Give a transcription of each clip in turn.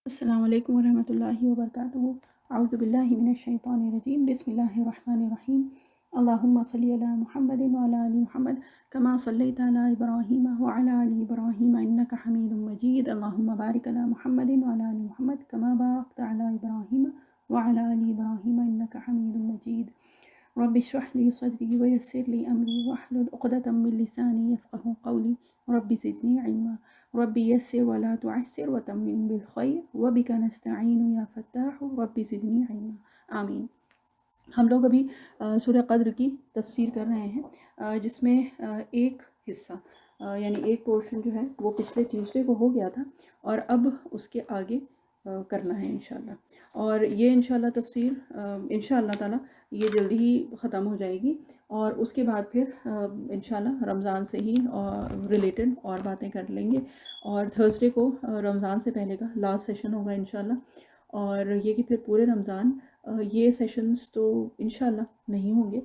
السلام علیکم ورحمۃ اللہ وبرکاتہ۔ اعوذ باللہ من الشیطان الرجیم، بسم اللہ الرحمن الرحیم۔ اللہم صلی علی محمد وعلی آل محمد کما صلیت علی ابراہیم وعلی آل ابراہیم انک حمید مجید۔ اللہم بارک علی محمد وعلی آل محمد کما بارکت علی ابراہیم وعلی آل ابراہیم انک حمید مجید۔ رب اشرح لي صدري ويسر لي أمري واحلل عقدة من لساني يفقهوا قولي رب زدني علما رب يسر ولا تعسر وتمم بالخير وبك نستعين يا فتاح رب زدني علما آمین۔ ہم لوگ ابھی سورہ قدر کی تفسیر کر رہے ہیں، جس میں ایک حصہ یعنی ایک پورشن جو ہے وہ پچھلے ٹیوزڈے کو ہو گیا تھا، اور اب اس کے آگے کرنا ہے انشاءاللہ۔ اور یہ انشاءاللہ تفسیر انشاءاللہ تعالی یہ جلدی ہی ختم ہو جائے گی، اور اس کے بعد پھر انشاءاللہ رمضان سے ہی ریلیٹڈ اور باتیں کر لیں گے، اور تھرسڈے کو رمضان سے پہلے کا لاسٹ سیشن ہوگا انشاءاللہ۔ اور یہ کہ پھر پورے رمضان یہ سیشنز تو انشاءاللہ نہیں ہوں گے،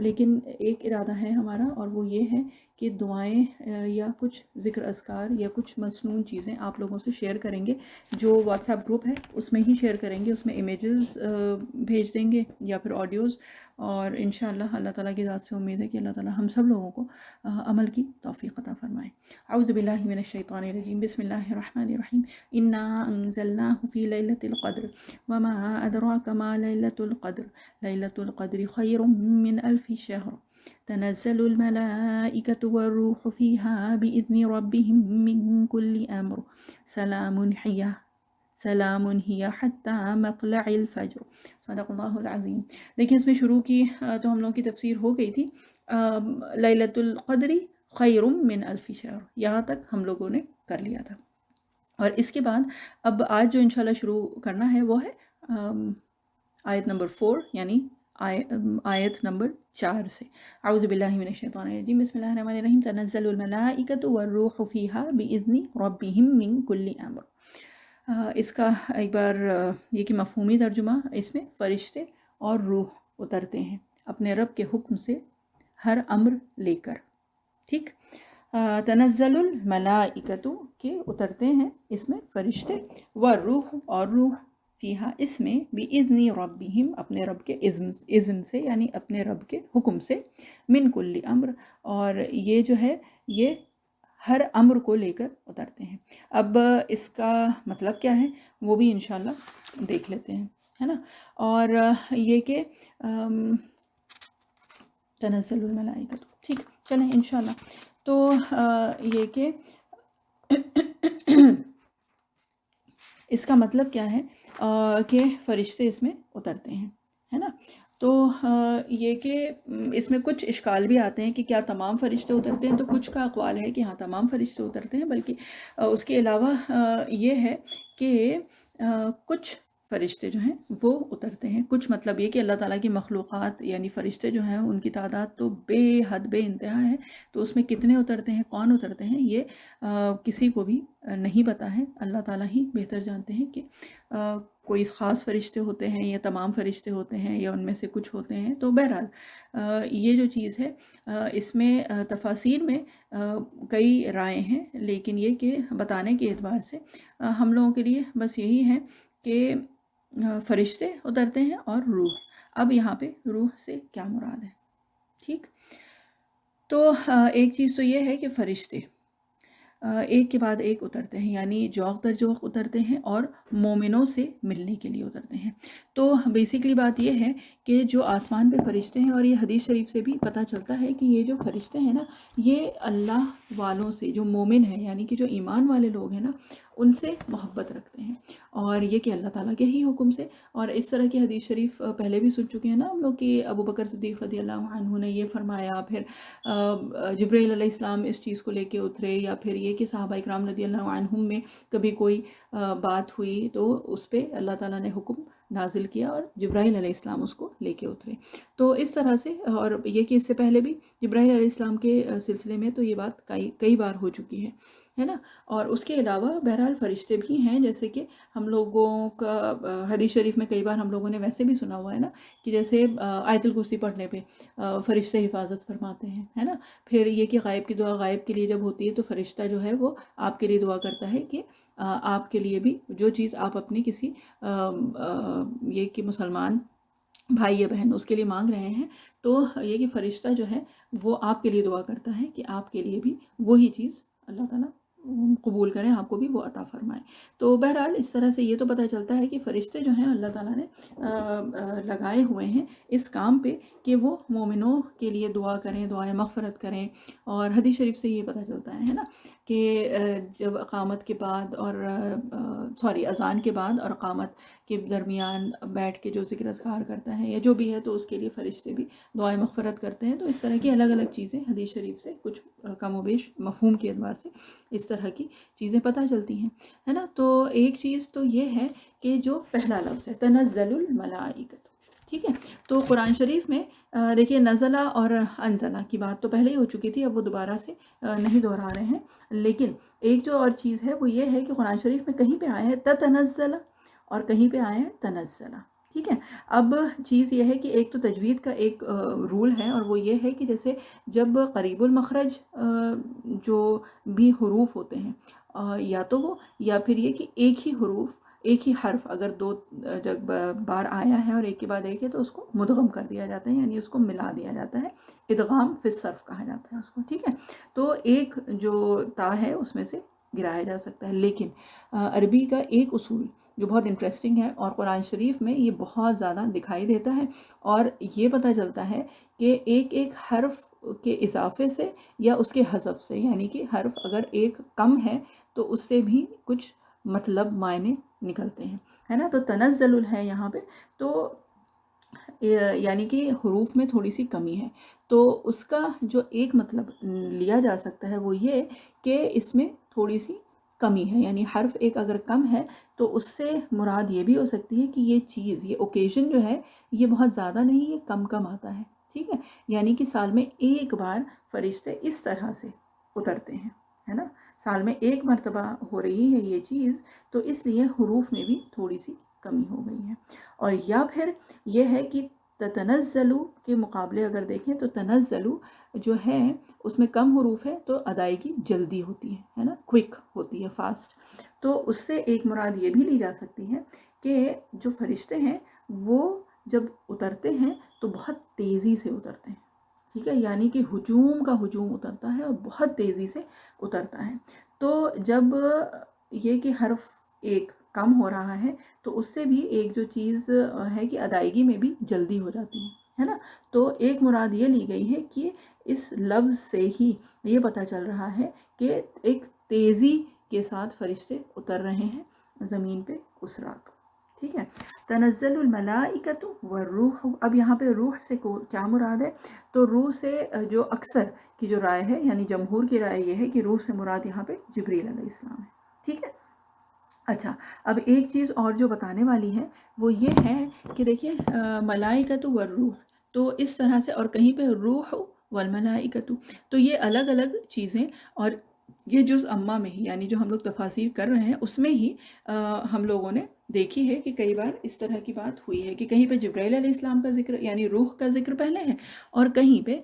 لیکن ایک ارادہ ہے ہمارا، اور وہ یہ ہے کہ دعائیں یا کچھ ذکر اذکار یا کچھ مصنون چیزیں آپ لوگوں سے شیئر کریں گے۔ جو واٹس ایپ گروپ ہے اس میں ہی شیئر کریں گے، اس میں امیجز بھیج دیں گے یا پھر آڈیوز، اور انشاءاللہ اللہ تعالیٰ کی ذات سے امید ہے کہ اللہ تعالیٰ ہم سب لوگوں کو عمل کی توفیق عطا فرمائے۔ اعوذ باللہ من الشیطان الرجیم، بسم اللہ الرحمن الرحیم۔ انا انزلناہ فی لیلۃ القدر وما ادراک ما لیلۃ القدر لیلۃ القدر خیر من الف شہر تنزل الملائکۃ والروح فیہا بإذن ربہم من کل امر سلام ہی حتی مطلع الفجر۔ صدق اللہ العظیم۔ دیکھیں، اس میں شروع کی تو ہم لوگوں کی تفسیر ہو گئی تھی، لیلۃ القدر خیر من الف شہر، یہاں تک ہم لوگوں نے کر لیا تھا۔ اور اس کے بعد اب آج جو انشاءاللہ شروع کرنا ہے وہ ہے آیت نمبر 4، یعنی آیت نمبر 4 سے۔ اعوذ باللہ من الشیطان الرجیم، بسم اللہ الرحمن الرحیم۔ تنزل الملائکۃ والروح فیہا بإذن ربہم من کل امر۔ اس کا ایک بار یہ کہ مفہومی ترجمہ، اس میں فرشتے اور روح اترتے ہیں اپنے رب کے حکم سے ہر امر لے کر، ٹھیک۔ تنزل الملائکۃ کے اترتے ہیں اس میں فرشتے، والروح اور روح فیہا اس میں، بإذن ربہم اپنے رب کے اذن سے، یعنی اپنے رب کے حکم سے، من کل امر، اور یہ جو ہے یہ ہر امر کو لے کر اترتے ہیں۔ اب اس کا مطلب کیا ہے وہ بھی انشاءاللہ دیکھ لیتے ہیں، ہے نا۔ اور یہ کہ تنزل الملائکۃ، ٹھیک، چلیں انشاءاللہ۔ تو یہ کہ اس کا مطلب کیا ہے کہ فرشتے اس میں اترتے ہیں، ہے نا۔ تو یہ کہ اس میں کچھ اشکال بھی آتے ہیں کہ کیا تمام فرشتے اترتے ہیں، تو کچھ کا اقوال ہے کہ ہاں تمام فرشتے اترتے ہیں، بلکہ اس کے علاوہ یہ ہے کہ کچھ فرشتے جو ہیں وہ اترتے ہیں۔ کچھ مطلب یہ کہ اللہ تعالیٰ کی مخلوقات یعنی فرشتے جو ہیں ان کی تعداد تو بے حد بے انتہا ہے، تو اس میں کتنے اترتے ہیں، کون اترتے ہیں، یہ کسی کو بھی نہیں پتہ ہے، اللہ تعالیٰ ہی بہتر جانتے ہیں کہ کوئی خاص فرشتے ہوتے ہیں یا تمام فرشتے ہوتے ہیں یا ان میں سے کچھ ہوتے ہیں۔ تو بہرحال یہ جو چیز ہے اس میں تفاسیر میں کئی رائے ہیں، لیکن یہ کہ بتانے کے اعتبار سے ہم لوگوں کے لیے بس یہی ہے کہ فرشتے اترتے ہیں اور روح۔ اب یہاں پہ روح سے کیا مراد ہے، ٹھیک۔ تو ایک چیز تو یہ ہے کہ فرشتے ایک کے بعد ایک اترتے ہیں، یعنی جوق در جوق اترتے ہیں اور مومنوں سے ملنے کے لیے اترتے ہیں۔ تو بیسیکلی بات یہ ہے کہ جو آسمان پہ فرشتے ہیں، اور یہ حدیث شریف سے بھی پتہ چلتا ہے کہ یہ جو فرشتے ہیں نا، یہ اللہ والوں سے، جو مومن ہیں یعنی کہ جو ایمان والے لوگ ہیں نا، ان سے محبت رکھتے ہیں، اور یہ کہ اللہ تعالیٰ کے ہی حکم سے۔ اور اس طرح کی حدیث شریف پہلے بھی سن چکے ہیں نا ہم لوگ، کہ ابو بکر صدیق رضی اللہ عنہ نے یہ فرمایا، پھر جبرائیل علیہ السلام اس چیز کو لے کے اترے، یا پھر یہ کہ صحابہ اکرام رضی اللہ عنہم میں کبھی کوئی بات ہوئی تو اس پہ اللہ تعالیٰ نے حکم نازل کیا اور جبرائیل علیہ السلام اس کو لے کے اترے۔ تو اس طرح سے، اور یہ کہ اس سے پہلے بھی جبرائیل علیہ السلام کے سلسلے میں تو یہ بات کئی بار ہو چکی ہے۔ ہے نا. اور اس کے علاوہ بہرحال فرشتے بھی ہیں، جیسے کہ ہم لوگوں کا حدیث شریف میں کئی بار ہم لوگوں نے ویسے بھی سنا ہوا ہے نا کہ جیسے آیت الکرسی پڑھنے پہ فرشتے حفاظت فرماتے ہیں، ہے نا. پھر یہ کہ غائب کی دعا غائب کے لیے جب ہوتی ہے تو فرشتہ جو ہے وہ آپ کے لیے دعا کرتا ہے کہ آپ کے لیے بھی جو چیز آپ اپنی کسی یہ کہ مسلمان بھائی یا بہن اس کے لیے مانگ رہے ہیں، تو یہ کہ فرشتہ جو ہے وہ آپ کے لیے دعا کرتا ہے کہ آپ کے لیے بھی وہی چیز اللہ تعالیٰ قبول کریں، آپ کو بھی وہ عطا فرمائیں. تو بہرحال اس طرح سے یہ تو پتہ چلتا ہے کہ فرشتے جو ہیں اللہ تعالیٰ نے لگائے ہوئے ہیں اس کام پہ کہ وہ مومنوں کے لیے دعا کریں، دعائیں مغفرت کریں. اور حدیث شریف سے یہ پتہ چلتا ہے نا کہ جب اقامت کے بعد اور اذان کے بعد اور اقامت کے درمیان بیٹھ کے جو ذکر اذکار کرتا ہے یا جو بھی ہے تو اس کے لیے فرشتے بھی دعائیں مغفرت کرتے ہیں. تو اس طرح کی الگ الگ چیزیں حدیث شریف سے کچھ کم و بیش مفہوم کے اعتبار سے اس طرح کی چیزیں پتہ چلتی ہیں، ہے نا. تو ایک چیز تو یہ ہے کہ جو پہلا لفظ ہے تنزل الملائکۃ، ٹھیک ہے. تو قرآن شریف میں دیکھیے نزلہ اور انزلہ کی بات تو پہلے ہی ہو چکی تھی، اب وہ دوبارہ سے نہیں دہرا رہے ہیں. لیکن ایک جو اور چیز ہے وہ یہ ہے کہ قرآن شریف میں کہیں پہ آیا ہے تتنزل اور کہیں پہ آیا ہے تنزلہ، ٹھیک ہے. اب چیز یہ ہے کہ ایک تو تجوید کا ایک رول ہے اور وہ یہ ہے کہ جیسے جب قریب المخرج جو بھی حروف ہوتے ہیں یا تو وہ یا پھر یہ کہ ایک ہی حروف ایک ہی حرف اگر دو جب بار آیا ہے اور ایک کے بعد ایک ہے تو اس کو مدغم کر دیا جاتا ہے، یعنی اس کو ملا دیا جاتا ہے، ادغام فی الصرف کہا جاتا ہے اس کو، ٹھیک ہے. تو ایک جو تا ہے اس میں سے گرایا جا سکتا ہے. لیکن عربی کا ایک اصول جو بہت انٹرسٹنگ ہے اور قرآن شریف میں یہ بہت زیادہ دکھائی دیتا ہے اور یہ پتہ چلتا ہے کہ ایک ایک حرف کے اضافے سے یا اس کے حذف سے، یعنی کہ حرف اگر ایک کم ہے تو اس سے بھی کچھ مطلب معنی نکلتے ہیں، ہے نا. تو تنزل ہے یہاں پہ، تو یعنی کہ حروف میں تھوڑی سی کمی ہے، تو اس کا جو ایک مطلب لیا جا سکتا ہے وہ یہ کہ اس میں تھوڑی سی کمی ہے، یعنی حرف ایک اگر کم ہے تو اس سے مراد یہ بھی ہو سکتی ہے کہ یہ چیز یہ اوکیزن جو ہے یہ بہت زیادہ نہیں، یہ کم کم آتا ہے، ٹھیک ہے. یعنی کہ سال میں ایک بار فرشتے اس طرح سے اترتے ہیں، ہے نا. سال میں ایک مرتبہ ہو رہی ہے یہ چیز، تو اس لیے حروف میں بھی تھوڑی سی کمی ہو گئی ہے. اور یا پھر یہ ہے کہ تتنزلو کے مقابلے اگر دیکھیں تو تنزلو جو ہے اس میں کم حروف ہے تو ادائیگی جلدی ہوتی ہے نا، کوئک ہوتی ہے، فاسٹ. تو اس سے ایک مراد یہ بھی لی جا سکتی ہے کہ جو فرشتے ہیں وہ جب اترتے ہیں تو بہت تیزی سے اترتے ہیں، ٹھیک ہے. یعنی کہ ہجوم کا ہجوم اترتا ہے اور بہت تیزی سے اترتا ہے. تو جب یہ کہ حرف ایک کم ہو رہا ہے تو اس سے بھی ایک جو چیز ہے کہ ادائیگی میں بھی جلدی ہو جاتی ہے نا. تو ایک مراد یہ لی گئی ہے کہ اس لفظ سے ہی یہ پتہ چل رہا ہے کہ ایک تیزی کے ساتھ فرشتے اتر رہے ہیں زمین پہ اس رات، ٹھیک ہے. تنزل الملائکۃ والروح، اب یہاں پہ روح سے کیا مراد ہے؟ تو روح سے جو اکثر کی جو رائے ہے، یعنی جمہور کی رائے یہ ہے کہ روح سے مراد یہاں پہ جبریل علیہ السلام ہے، ٹھیک ہے. اچھا، اب ایک چیز اور جو بتانے والی ہے وہ یہ ہے کہ دیکھیے ملائکۃ والروح، تو اس طرح سے، اور کہیں پہ روح والملائکۃ، تو یہ الگ الگ چیزیں. اور یہ جز امہ میں ہی، یعنی جو ہم لوگ تفاسیر کر رہے ہیں اس میں ہی ہم لوگوں نے دیکھی ہے کہ کئی بار اس طرح کی بات ہوئی ہے کہ کہیں پہ جبرائیل علیہ السلام کا ذکر یعنی روح کا ذکر پہلے ہے اور کہیں پہ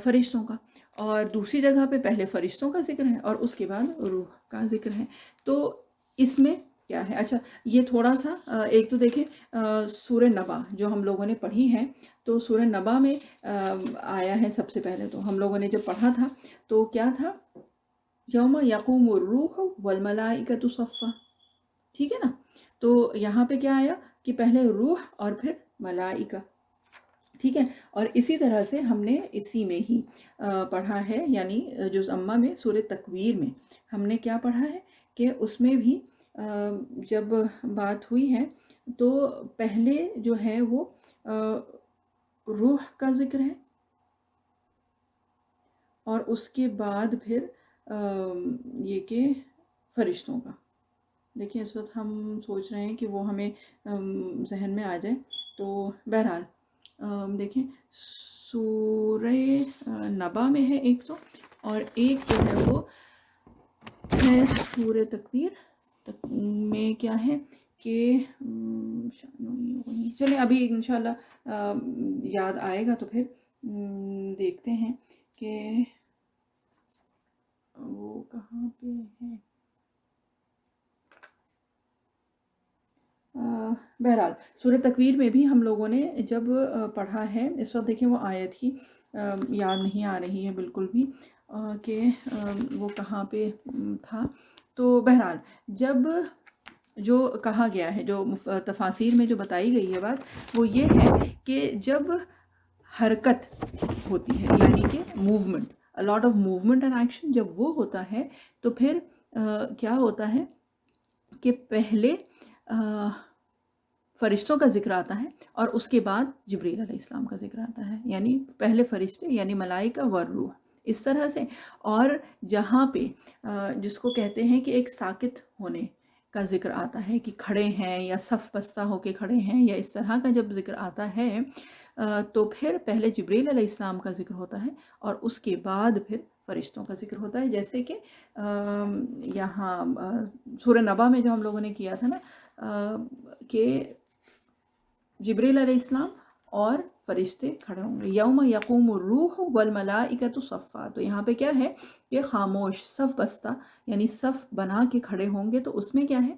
فرشتوں کا، اور دوسری جگہ پہ پہلے فرشتوں کا ذکر ہے اور اس کے بعد روح کا ذکر ہے. تو اس میں کیا ہے؟ اچھا، یہ تھوڑا سا ایک تو دیکھیں سورہ نبا جو ہم لوگوں نے پڑھی ہے، تو سورہ نبا میں آیا ہے سب سے پہلے، تو ہم لوگوں نے جب پڑھا تھا تو کیا تھا؟ یوم یقوم الروح والملائکۃ صفا، ٹھیک ہے نا. تو یہاں پہ کیا آیا کہ پہلے روح اور پھر ملائکہ، ٹھیک ہے. اور اسی طرح سے ہم نے اسی میں ہی پڑھا ہے، یعنی جز امہ میں سورہ تکویر میں ہم نے کیا پڑھا ہے کہ اس میں بھی جب بات ہوئی ہے تو پہلے جو ہے وہ روح کا ذکر ہے اور اس کے بعد پھر یہ کہ فرشتوں کا. دیکھیں اس وقت ہم سوچ رہے ہیں کہ وہ ہمیں ذہن میں آ جائے، تو بہرحال دیکھیں سورہ نبا میں ہے ایک تو، اور ایک جو ہے وہ ہے سورہ تکویر میں کیا ہے کہ چلیں ابھی انشاءاللہ یاد آئے گا تو پھر دیکھتے ہیں کہ وہ کہاں پہ ہے. بہرحال سورہ تکویر میں بھی ہم لوگوں نے جب پڑھا ہے، اس وقت دیکھیں وہ آیت ہی یاد نہیں آ رہی ہے بالکل بھی کہ وہ کہاں پہ تھا. تو بہرحال جب جو کہا گیا ہے، جو تفاسیر میں جو بتائی گئی ہے بات، وہ یہ ہے کہ جب حرکت ہوتی ہے یعنی کہ movement, a lot of movement and action، جب وہ ہوتا ہے تو پھر کیا ہوتا ہے کہ پہلے فرشتوں کا ذکر آتا ہے اور اس کے بعد جبریل علیہ السلام کا ذکر آتا ہے، یعنی پہلے فرشتے یعنی ملائکہ والروح، اس طرح سے. اور جہاں پہ جس کو کہتے ہیں کہ ایک ساکت ہونے کا ذکر آتا ہے کہ کھڑے ہیں یا صف بستہ ہو کے کھڑے ہیں یا اس طرح کا جب ذکر آتا ہے تو پھر پہلے جبریل علیہ السلام کا ذکر ہوتا ہے اور اس کے بعد پھر فرشتوں کا ذکر ہوتا ہے. جیسے کہ یہاں سورہ نبا میں جو ہم لوگوں نے کیا تھا نا کہ جبریل علیہ السلام اور فرشتے کھڑے ہوں گے، یوم یقوم الروح والملائکۃ صفا. تو یہاں پہ کیا ہے کہ خاموش صف بستہ یعنی صف بنا کے کھڑے ہوں گے. تو اس میں کیا ہے،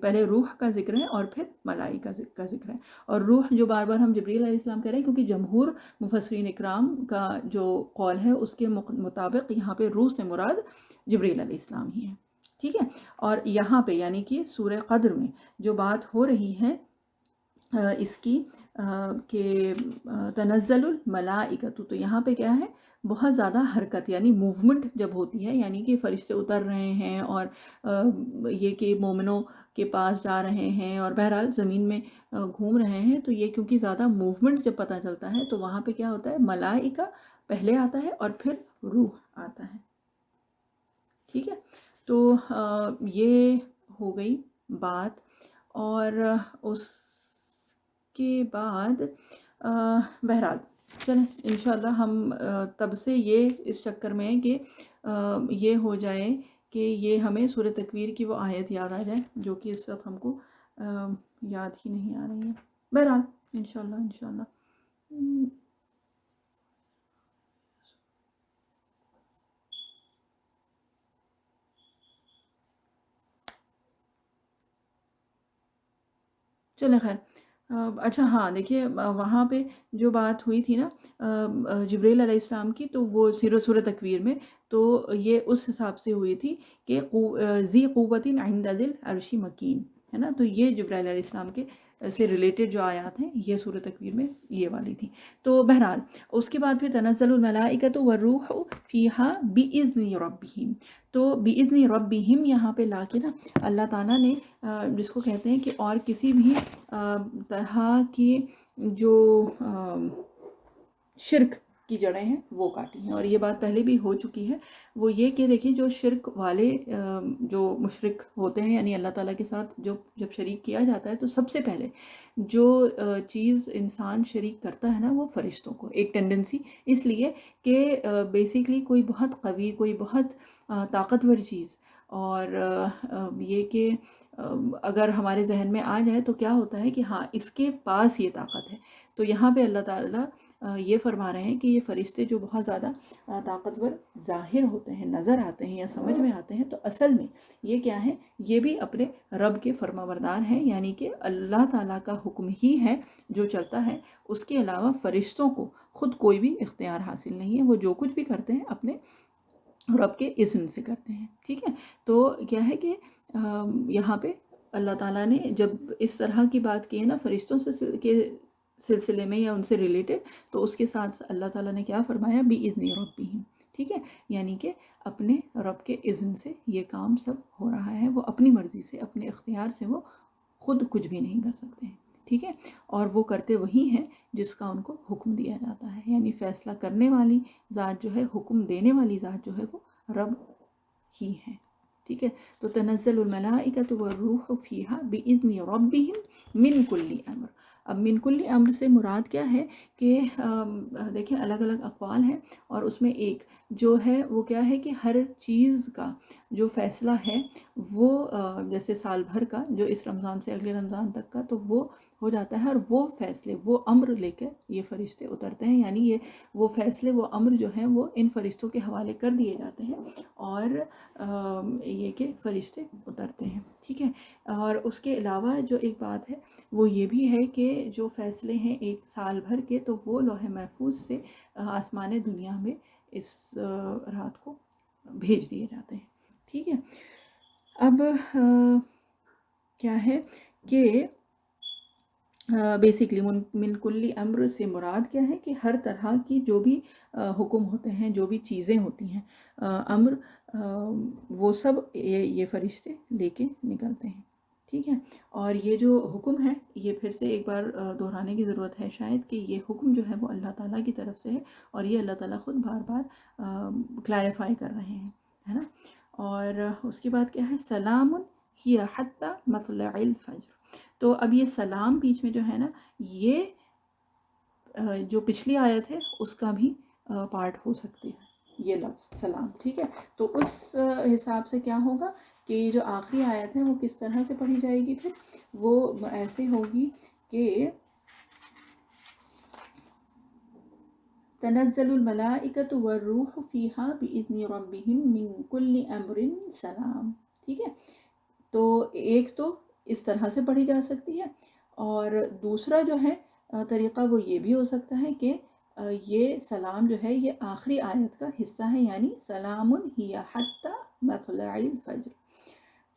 پہلے روح کا ذکر ہے اور پھر ملائکہ کا ذکر ہے. اور روح جو بار بار ہم جبریل علیہ السلام کہہ رہے ہیں کیونکہ جمہور مفسرین اکرام کا جو قول ہے اس کے مطابق یہاں پہ روح سے مراد جبریل علیہ السلام ہی ہے. ٹھیک ہے. اور یہاں پہ یعنی کہ سورہ قدر میں جو بات ہو رہی ہے اس کی کہ تنزل الملائکۃ، تو یہاں پہ کیا ہے، بہت زیادہ حرکت یعنی موومنٹ جب ہوتی ہے، یعنی کہ فرشتے اتر رہے ہیں اور یہ کہ مومنوں کے پاس جا رہے ہیں اور بہرحال زمین میں گھوم رہے ہیں. تو یہ کیونکہ زیادہ موومنٹ جب پتہ چلتا ہے تو وہاں پہ کیا ہوتا ہے، ملائکہ پہلے آتا ہے اور پھر روح آتا ہے. ٹھیک ہے. تو یہ ہو گئی بات. اور اس کے بعد بہرحال چلیں انشاءاللہ ہم تب سے یہ اس چکر میں کہ یہ ہو جائے کہ یہ ہمیں سورہ تکویر کی وہ آیت یاد آ جائے جو کہ اس وقت ہم کو یاد ہی نہیں آ رہی ہے. بہرحال انشاءاللہ چلیں خیر. اچھا ہاں دیکھیے وہاں پہ جو بات ہوئی تھی نا جبریل علیہ السلام کی، تو وہ سورہ تکویر میں تو یہ اس حساب سے ہوئی تھی کہ ذی قوت عند ذی العرش مکین ہے نا. تو یہ جبریل علیہ السلام کے سے ریلیٹڈ جو آیات ہیں یہ سورہ تکویر میں یہ والی تھی. تو بہرحال اس کے بعد پھر تنزل الملائکۃ والروح فیہا بإذن ربہم. تو بإذن ربہم یہاں پہ لا کے نا اللہ تعالیٰ نے جس کو کہتے ہیں کہ اور کسی بھی طرح کی جو شرک کی جڑیں ہیں وہ کاٹی ہیں. اور یہ بات پہلے بھی ہو چکی ہے. وہ یہ کہ دیکھیں جو شرک والے جو مشرک ہوتے ہیں یعنی اللہ تعالیٰ کے ساتھ جب شریک کیا جاتا ہے تو سب سے پہلے جو چیز انسان شریک کرتا ہے نا وہ فرشتوں کو، ایک ٹینڈنسی اس لیے کہ بیسیکلی کوئی بہت قوی، کوئی بہت طاقتور چیز، اور یہ کہ اگر ہمارے ذہن میں آ جائے تو کیا ہوتا ہے کہ ہاں اس کے پاس یہ طاقت ہے. تو یہاں پہ اللہ تعالیٰ یہ فرما رہے ہیں کہ یہ فرشتے جو بہت زیادہ طاقتور ظاہر ہوتے ہیں، نظر آتے ہیں یا سمجھ میں آتے ہیں، تو اصل میں یہ کیا ہے، یہ بھی اپنے رب کے فرمانبردار ہیں. یعنی کہ اللہ تعالیٰ کا حکم ہی ہے جو چلتا ہے. اس کے علاوہ فرشتوں کو خود کوئی بھی اختیار حاصل نہیں ہے. وہ جو کچھ بھی کرتے ہیں اپنے رب کے اذن سے کرتے ہیں. ٹھیک ہے. تو کیا ہے کہ یہاں پہ اللہ تعالیٰ نے جب اس طرح کی بات کی ہے نا فرشتوں سے کے سلسلے میں یا ان سے ریلیٹڈ، تو اس کے ساتھ اللہ تعالیٰ نے کیا فرمایا، بِإِذْنِ رَبِّهِمْ. ٹھیک ہے. یعنی کہ اپنے رب کے اذن سے یہ کام سب ہو رہا ہے. وہ اپنی مرضی سے، اپنے اختیار سے وہ خود کچھ بھی نہیں کر سکتے ہیں. ٹھیک ہے. اور وہ کرتے وہی ہیں جس کا ان کو حکم دیا جاتا ہے. یعنی فیصلہ کرنے والی ذات جو ہے، حکم دینے والی ذات جو ہے وہ رب ہی ہے. ٹھیک ہے. تو تنزل الملائکۃ والروح فیہا بإذن ربہم من کل امر. اب من کل امر سے مراد کیا ہے کہ دیکھیں الگ الگ اقوال ہیں، اور اس میں ایک جو ہے وہ کیا ہے کہ ہر چیز کا جو فیصلہ ہے وہ جیسے سال بھر کا جو اس رمضان سے اگلے رمضان تک کا تو وہ ہو جاتا ہے، اور وہ فیصلے وہ امر لے کے یہ فرشتے اترتے ہیں، یعنی یہ وہ فیصلے وہ امر جو ہیں وہ ان فرشتوں کے حوالے کر دیے جاتے ہیں، اور یہ کہ فرشتے اترتے ہیں، ٹھیک ہے۔ اور اس کے علاوہ جو ایک بات ہے وہ یہ بھی ہے کہ جو فیصلے ہیں ایک سال بھر کے تو وہ لوح محفوظ سے آسمان دنیا میں اس رات کو بھیج دیے جاتے ہیں، ٹھیک ہے۔ اب کیا ہے کہ بیسکلی من کلی امر سے مراد کیا ہے کہ ہر طرح کی جو بھی حکم ہوتے ہیں، جو بھی چیزیں ہوتی ہیں، امر وہ سب یہ فرشتے لے کے نکلتے ہیں، ٹھیک ہے۔ اور یہ جو حکم ہے یہ پھر سے ایک بار دہرانے کی ضرورت ہے شاید کہ یہ حکم جو ہے وہ اللہ تعالیٰ کی طرف سے ہے، اور یہ اللہ تعالیٰ خود بار بار کلیریفائی کر رہے ہیں، ہے نا۔ اور اس کے بعد کیا ہے، سلام ہی حتی مطلع الفجر۔ تو اب یہ سلام بیچ میں جو ہے نا، یہ جو پچھلی آیت ہے اس کا بھی پارٹ ہو سکتی ہے یہ لفظ سلام، ٹھیک ہے۔ تو اس حساب سے کیا ہوگا کہ یہ جو آخری آیت ہے وہ کس طرح سے پڑھی جائے گی، پھر وہ ایسے ہوگی کہ تنزل الملائکۃ والروح فیہا بإذن ربہم من کل امر سلام، ٹھیک ہے۔ تو ایک تو اس طرح سے پڑھی جا سکتی ہے، اور دوسرا جو ہے طریقہ وہ یہ بھی ہو سکتا ہے کہ یہ سلام جو ہے یہ آخری آیت کا حصہ ہے، یعنی سلام ہی حتی مطلع الفجر۔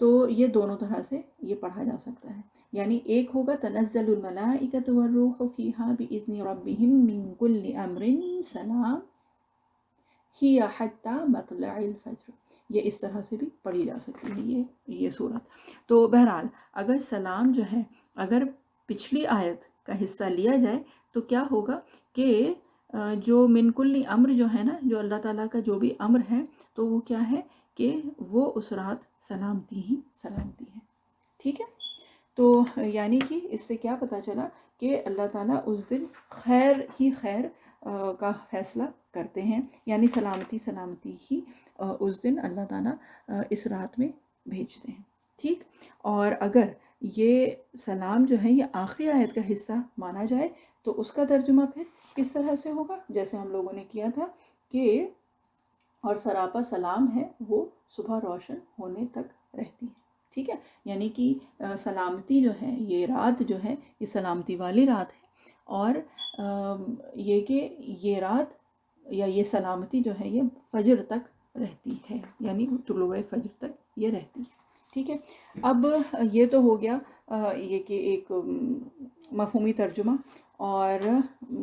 تو یہ دونوں طرح سے یہ پڑھا جا سکتا ہے، یعنی ایک ہوگا تنزل الملائکۃ والروح فیہا بإذن ربہم من کل امر سلام ہی حتی مطلع الفجر، یہ اس طرح سے بھی پڑھی جا سکتی ہے یہ صورت۔ تو بہرحال اگر سلام جو ہے اگر پچھلی آیت کا حصہ لیا جائے تو کیا ہوگا کہ جو من کل امر جو ہے نا، جو اللہ تعالیٰ کا جو بھی امر ہے تو وہ کیا ہے کہ وہ اس رات سلامتی ہی سلامتی ہے، ٹھیک ہے۔ تو یعنی کہ اس سے کیا پتہ چلا کہ اللہ تعالیٰ اس دن خیر ہی خیر کا فیصلہ کرتے ہیں، یعنی سلامتی سلامتی ہی اس دن اللہ تعالیٰ اس رات میں بھیجتے ہیں، ٹھیک۔ اور اگر یہ سلام جو ہے یہ آخری آیت کا حصہ مانا جائے تو اس کا ترجمہ پھر کس طرح سے ہوگا، جیسے ہم لوگوں نے کیا تھا کہ اور سراپا سلام ہے وہ صبح روشن ہونے تک رہتی ہے، ٹھیک ہے۔ یعنی کہ سلامتی جو ہے یہ رات جو ہے یہ سلامتی والی رات ہے، اور یہ کہ یہ رات یا یہ سلامتی جو ہے یہ فجر تک رہتی ہے، یعنی طلوع فجر تک یہ رہتی ہے، ٹھیک ہے۔ اب یہ تو ہو گیا یہ کہ ایک مفہومی ترجمہ اور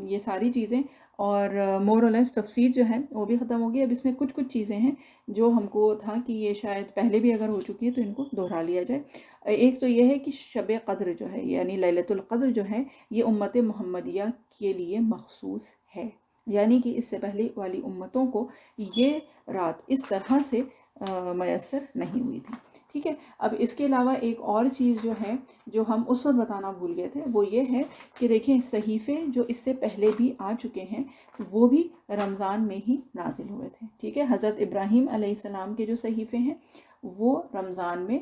یہ ساری چیزیں، اور مور اور لیس تفسیر جو ہے وہ بھی ختم ہو گئی۔ اب اس میں کچھ چیزیں ہیں جو ہم کو تھا کہ یہ شاید پہلے بھی اگر ہو چکی ہے تو ان کو دہرا لیا جائے۔ ایک تو یہ ہے کہ شب قدر جو ہے یعنی لیلۃ القدر جو ہے یہ امت محمدیہ کے لیے مخصوص ہے، یعنی کہ اس سے پہلے والی امتوں کو یہ رات اس طرح سے میسر نہیں ہوئی تھی، ٹھیک ہے۔ اب اس کے علاوہ ایک اور چیز جو ہے جو ہم اس وقت بتانا بھول گئے تھے وہ یہ ہے کہ دیکھیں صحیفے جو اس سے پہلے بھی آ چکے ہیں وہ بھی رمضان میں ہی نازل ہوئے تھے، ٹھیک ہے۔ حضرت ابراہیم علیہ السلام کے جو صحیفے ہیں وہ رمضان میں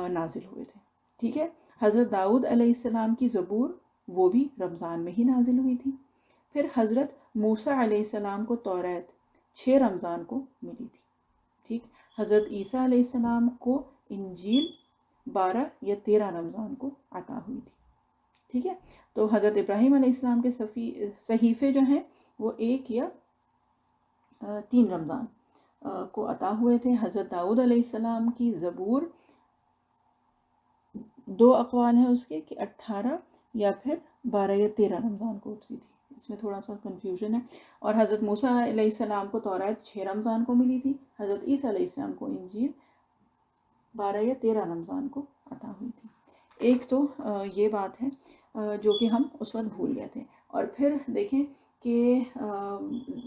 نازل ہوئے تھے، ٹھیک ہے۔ حضرت داؤد علیہ السلام کی زبور وہ بھی رمضان میں ہی نازل ہوئی تھی۔ پھر حضرت موسیٰ علیہ السلام کو توریت 6 رمضان کو ملی تھی، ٹھیک۔ حضرت عیسیٰ علیہ السلام کو انجیل 12 یا 13 رمضان کو عطا ہوئی تھی، ٹھیک ہے۔ تو حضرت ابراہیم علیہ السلام کے صحیفے جو ہیں وہ 1 یا 3 رمضان کو عطا ہوئے تھے۔ حضرت داؤد علیہ السلام کی زبور 2 اقوال ہیں اس کے کہ 18 یا پھر 12 یا 13 رمضان کو اتری تھی، اس میں تھوڑا سا کنفیوژن ہے۔ اور حضرت موسیٰ علیہ السلام کو توریت 6 رمضان کو ملی تھی، حضرت عیسیٰ علیہ السلام کو انجیل 12 یا 13 رمضان کو عطا ہوئی تھی۔ ایک تو یہ بات ہے جو کہ ہم اس وقت بھول گئے تھے۔ اور پھر دیکھیں کہ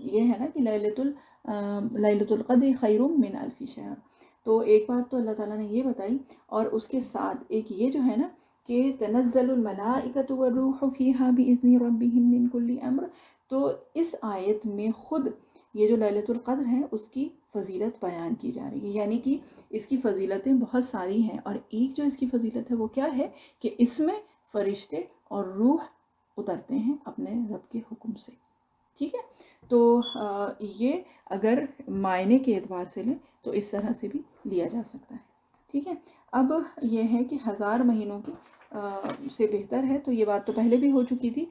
یہ ہے نا کہ لیلۃ القدر خیر من الف شہر، تو ایک بات تو اللہ تعالیٰ نے یہ بتائی، اور اس کے ساتھ ایک یہ جو ہے نا کہ تنزل الملائکۃ والروح فیہا بإذن ربہم من کل امر، تو اس آیت میں خود یہ جو لیلۃ القدر ہے اس کی فضیلت بیان کی جا رہی ہے، یعنی کہ اس کی فضیلتیں بہت ساری ہیں، اور ایک جو اس کی فضیلت ہے وہ کیا ہے کہ اس میں فرشتے اور روح اترتے ہیں اپنے رب کے حکم سے، ٹھیک ہے۔ تو یہ اگر معنی کے اعتبار سے لیں تو اس طرح سے بھی لیا جا سکتا ہے، ٹھیک ہے۔ اب یہ ہے کہ 1000 مہینوں کی سے بہتر ہے، تو یہ بات تو پہلے بھی ہو چکی تھی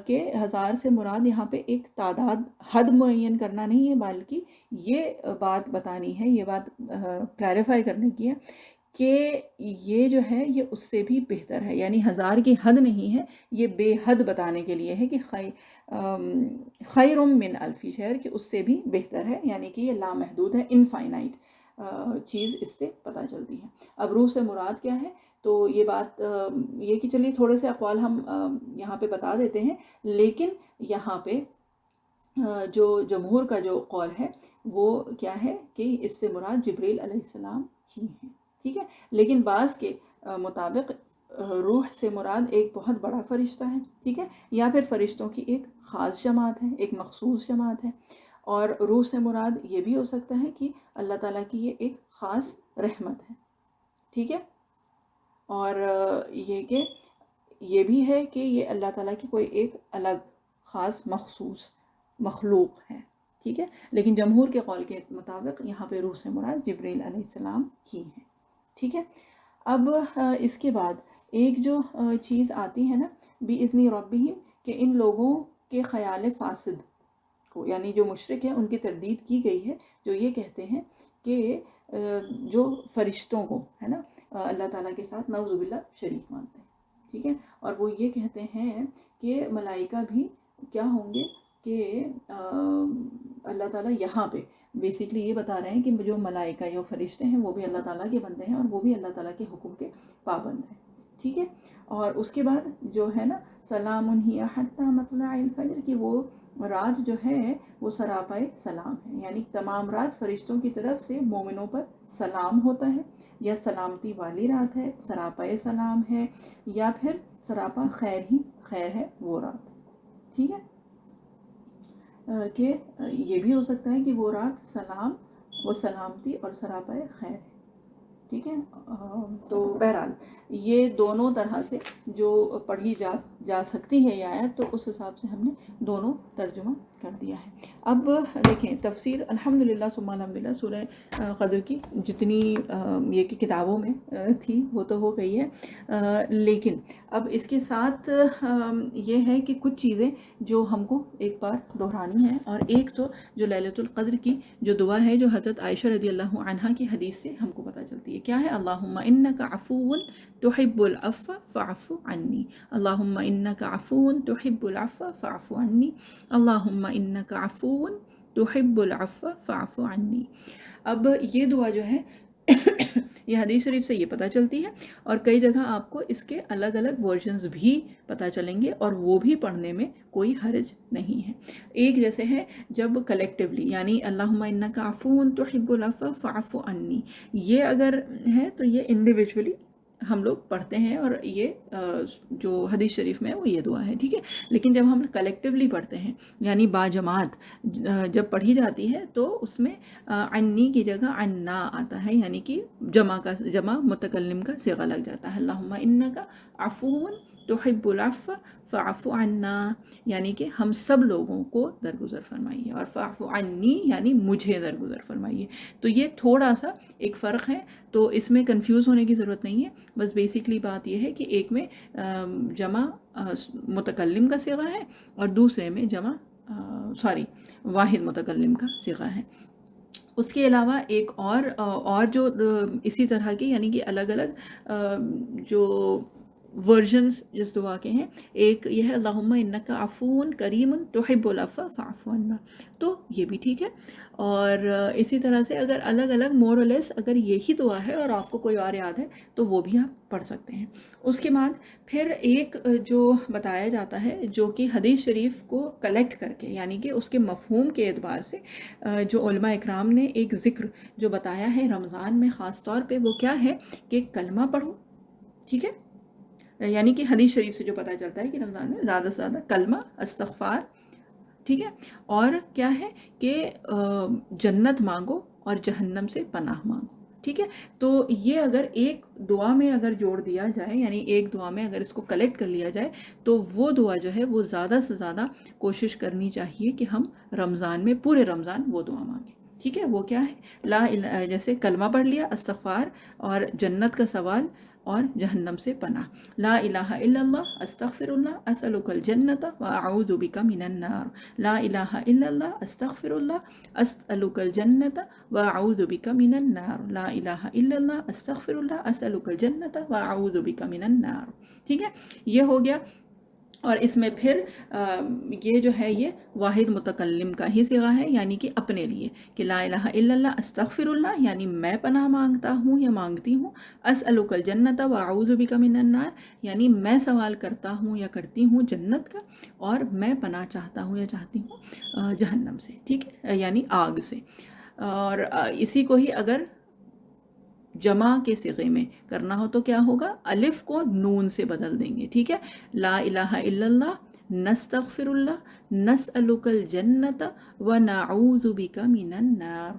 کہ 1000 سے مراد یہاں پہ ایک تعداد حد معین کرنا نہیں ہے، بلکہ یہ بات بتانی ہے، یہ بات کلیریفائی کرنے کی ہے کہ یہ جو ہے یہ اس سے بھی بہتر ہے، یعنی 1000 کی حد نہیں ہے، یہ بے حد بتانے کے لیے ہے کہ خیر من الف شہر، کہ اس سے بھی بہتر ہے، یعنی کہ یہ لامحدود ہے، انفائنائٹ چیز اس سے پتہ چلتی ہے۔ اب روح سے مراد کیا ہے، تو یہ بات یہ کہ چلیے تھوڑے سے اقوال ہم یہاں پہ بتا دیتے ہیں، لیکن یہاں پہ جو جمہور کا جو قول ہے وہ کیا ہے کہ اس سے مراد جبریل علیہ السلام ہی ہیں، ٹھیک ہے۔ لیکن بعض کے مطابق روح سے مراد ایک بہت بڑا فرشتہ ہے، ٹھیک ہے، یا پھر فرشتوں کی ایک خاص جماعت ہے، ایک مخصوص جماعت ہے، اور روح سے مراد یہ بھی ہو سکتا ہے کہ اللہ تعالیٰ کی یہ ایک خاص رحمت ہے، ٹھیک ہے، اور یہ کہ یہ بھی ہے کہ یہ اللہ تعالیٰ کی کوئی ایک الگ خاص مخصوص مخلوق ہے، ٹھیک ہے۔ لیکن جمہور کے قول کے مطابق یہاں پہ روح سے مراد جبریل علیہ السلام ہی ہیں، ٹھیک ہے۔ اب اس کے بعد ایک جو چیز آتی ہے نا بِإِذْنِ رَبِّهِمْ، کہ ان لوگوں کے خیال فاسد کو، یعنی جو مشرک ہیں ان کی تردید کی گئی ہے، جو یہ کہتے ہیں کہ جو فرشتوں کو ہے نا اللہ تعالیٰ کے ساتھ نعوذ باللہ شریک مانتے ہیں، ٹھیک ہے، اور وہ یہ کہتے ہیں کہ ملائکہ بھی کیا ہوں گے کہ اللہ تعالیٰ یہاں پہ بیسکلی یہ بتا رہے ہیں کہ جو ملائکہ یا فرشتے ہیں وہ بھی اللہ تعالیٰ کے بندے ہیں، اور وہ بھی اللہ تعالیٰ کے حکم کے پابند ہیں، ٹھیک ہے۔ اور اس کے بعد جو ہے نا سلام ہی حتی مطلع الفجر، کہ وہ رات جو ہے وہ سراپائے سلام ہے، یعنی تمام رات فرشتوں کی طرف سے مومنوں پر سلام ہوتا ہے، یا سلامتی والی رات ہے، سراپائے سلام ہے، یا پھر سراپا خیر ہی خیر ہے وہ رات، ٹھیک ہے۔ کہ یہ بھی ہو سکتا ہے کہ وہ رات سلام و سلامتی اور سراپائے خیر ہے، ٹھیک ہے۔ تو بہرحال یہ دونوں طرح سے جو پڑھی جا سکتی ہے یہ آیت، تو اس حساب سے ہم نے دونوں ترجمہ کر دیا ہے۔ اب دیکھیں تفسیر الحمدللہ ثم الحمدللہ سورہ قدر کی جتنی یہ کی کتابوں میں تھی وہ تو ہو گئی ہے، لیکن اب اس کے ساتھ یہ ہے کہ کچھ چیزیں جو ہم کو ایک بار دہرانی ہیں، اور ایک تو جو لیلۃ القدر کی جو دعا ہے جو حضرت عائشہ رضی اللہ عنہا کی حدیث سے ہم کو پتہ چلتی ہے، کیا ہے؟ اللہم انک عفو تحب العفو فاعف عنی، اللہم انک عفو تحب العفو فاعف عنی، اللہم انک عفو تحب العفو فاعف عنی۔ اب یہ دعا جو ہے یہ حدیث شریف سے یہ پتہ چلتی ہے، اور کئی جگہ آپ کو اس کے الگ الگ ورژنز بھی پتہ چلیں گے، اور وہ بھی پڑھنے میں کوئی حرج نہیں ہے۔ ایک جیسے ہے جب کلیکٹیولی، یعنی اللہم انک عفو تحب العفو فاعف عنی، یہ اگر ہے تو یہ انڈیویجولی ہم لوگ پڑھتے ہیں، اور یہ جو حدیث شریف میں ہے وہ یہ دعا ہے، ٹھیک ہے۔ لیکن جب ہم کلیکٹیولی پڑھتے ہیں یعنی باجماعت جب پڑھی جاتی ہے تو اس میں عنی کی جگہ عنا آتا ہے، یعنی کہ جمع متکلم کا صیغہ لگ جاتا ہے، اللہم انک عفو تحب العفو فاعف عنا، یعنی کہ ہم سب لوگوں کو درگزر فرمائیے، اور فاعف عنی یعنی مجھے درگزر فرمائیے۔ تو یہ تھوڑا سا ایک فرق ہے، تو اس میں کنفیوز ہونے کی ضرورت نہیں ہے، بس بیسکلی بات یہ ہے کہ ایک میں جمع متکلم کا صیغہ ہے، اور دوسرے میں جمع واحد متکلم کا صیغہ ہے۔ اس کے علاوہ ایک اور جو اسی طرح کی یعنی کہ الگ الگ جو ورژنز جس دعا کے ہیں، ایک یہ ہے اللہم انک عفو کریم تحب العفو فاعف عنا، تو یہ بھی ٹھیک ہے۔ اور اسی طرح سے اگر الگ الگ مور اور لیس اگر یہی دعا ہے اور آپ کو کوئی اور یاد ہے تو وہ بھی آپ پڑھ سکتے ہیں۔ اس کے بعد پھر ایک جو بتایا جاتا ہے جو کہ حدیث شریف کو کلیکٹ کر کے، یعنی کہ اس کے مفہوم کے اعتبار سے جو علماء اکرام نے ایک ذکر جو بتایا ہے رمضان میں خاص طور پہ، وہ کیا ہے کہ کلمہ پڑھو، ٹھیک ہے، یعنی کہ حدیث شریف سے جو پتہ چلتا ہے کہ رمضان میں زیادہ سے زیادہ کلمہ، استغفار، ٹھیک ہے، اور کیا ہے کہ جنت مانگو اور جہنم سے پناہ مانگو، ٹھیک ہے۔ تو یہ اگر ایک دعا میں اگر جوڑ دیا جائے، یعنی ایک دعا میں اگر اس کو کلیکٹ کر لیا جائے، تو وہ دعا جو ہے وہ زیادہ سے زیادہ کوشش کرنی چاہیے کہ ہم رمضان میں پورے رمضان وہ دعا مانگیں، ٹھیک ہے۔ وہ کیا ہے؟ جیسے کلمہ پڑھ لیا، استغفار اور جنت کا سوال اور جہنم سے پناہ، لا الہ الا اللہ استغفر اللہ اسألک الجنت واعوذ بک من النار، لا الہ الا اللہ استغفر اللہ اسألک الجنت واعوذ بک من النار، لا الہ الا اللہ استغفر اللہ اسألک الجنت واعوذ بک من النار، ٹھیک ہے۔ یہ ہو گیا۔ اور اس میں پھر یہ جو ہے یہ واحد متکلم کا ہی صیغہ ہے، یعنی کہ اپنے لیے، کہ لا الہ الا اللہ استغفر اللہ، یعنی میں پناہ مانگتا ہوں یا مانگتی ہوں، اسألک الجنت واعوذ بک من النار، یعنی میں سوال کرتا ہوں یا کرتی ہوں جنت کا، اور میں پناہ چاہتا ہوں یا چاہتی ہوں جہنم سے، ٹھیک ہے، یعنی آگ سے۔ اور اسی کو ہی اگر جمع کے صیغے میں کرنا ہو تو کیا ہوگا؟ الف کو نون سے بدل دیں گے، ٹھیک ہے۔ لا الہ الا اللہ نستغفر اللہ نسألک الجنت ونعوذ بک من النار،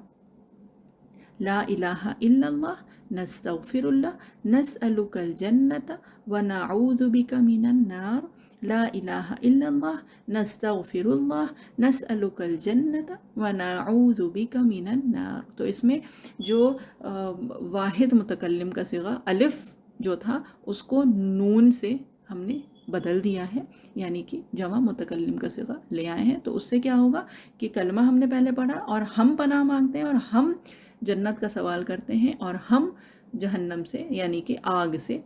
لا الہ الا اللہ نستغفر اللہ نسألک الجنت ونعوذ بک من النار، لا الہ الا اللہ نستغفر اللہ نسألک الجنت ونعوذ بک من النار۔ تو اس میں جو واحد متکلم کا صیغہ الف جو تھا اس کو نون سے ہم نے بدل دیا ہے، یعنی کہ جمع متکلم کا صیغہ لے آئے ہیں۔ تو اس سے کیا ہوگا کہ کلمہ ہم نے پہلے پڑھا، اور ہم پناہ مانگتے ہیں، اور ہم جنت کا سوال کرتے ہیں، اور ہم جہنم سے یعنی کہ آگ سے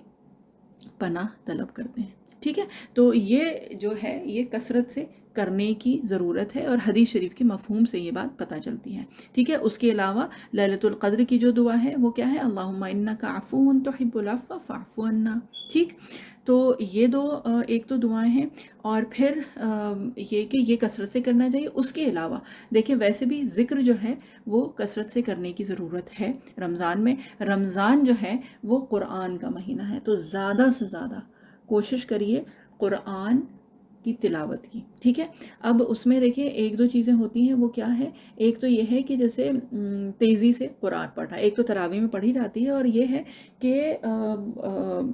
پناہ طلب کرتے ہیں، ٹھیک ہے۔ تو یہ جو ہے یہ کثرت سے کرنے کی ضرورت ہے، اور حدیث شریف کے مفہوم سے یہ بات پتہ چلتی ہے، ٹھیک ہے۔ اس کے علاوہ لیلۃ القدر کی جو دعا ہے وہ کیا ہے؟ اللہم انک عفو تحب العفو فاعف عنا، ٹھیک۔ تو یہ دو ایک تو دعائیں ہیں، اور پھر یہ کہ یہ کثرت سے کرنا چاہیے۔ اس کے علاوہ دیکھیں ویسے بھی ذکر جو ہے وہ کثرت سے کرنے کی ضرورت ہے رمضان میں۔ رمضان جو ہے وہ قرآن کا مہینہ ہے، تو زیادہ سے زیادہ کوشش کریے قرآن کی تلاوت کی، ٹھیک ہے۔ اب اس میں دیکھیں ایک دو چیزیں ہوتی ہیں، وہ کیا ہے؟ ایک تو یہ ہے کہ جیسے تیزی سے قرآن پڑھا، ایک تو تراویح میں پڑھی جاتی ہے، اور یہ ہے کہ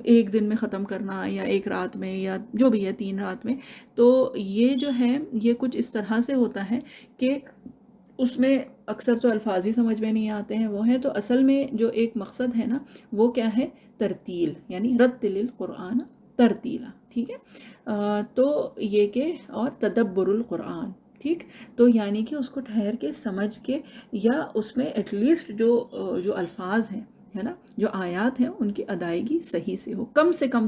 ایک دن میں ختم کرنا یا ایک رات میں یا جو بھی ہے 3 رات میں، تو یہ جو ہے یہ کچھ اس طرح سے ہوتا ہے کہ اس میں اکثر تو الفاظ ہی سمجھ میں نہیں آتے ہیں، وہ ہیں تو اصل میں جو ایک مقصد ہے نا وہ کیا ہے؟ ترتیل، یعنی رتل القرآن ترتیلا، ٹھیک ہے۔ تو یہ کہ اور تدبر القرآن، ٹھیک، تو یعنی کہ اس کو ٹھہر کے سمجھ کے، یا اس میں ایٹ لیسٹ جو الفاظ ہیں ہے نا، جو آیات ہیں ان کی ادائیگی صحیح سے ہو، کم سے کم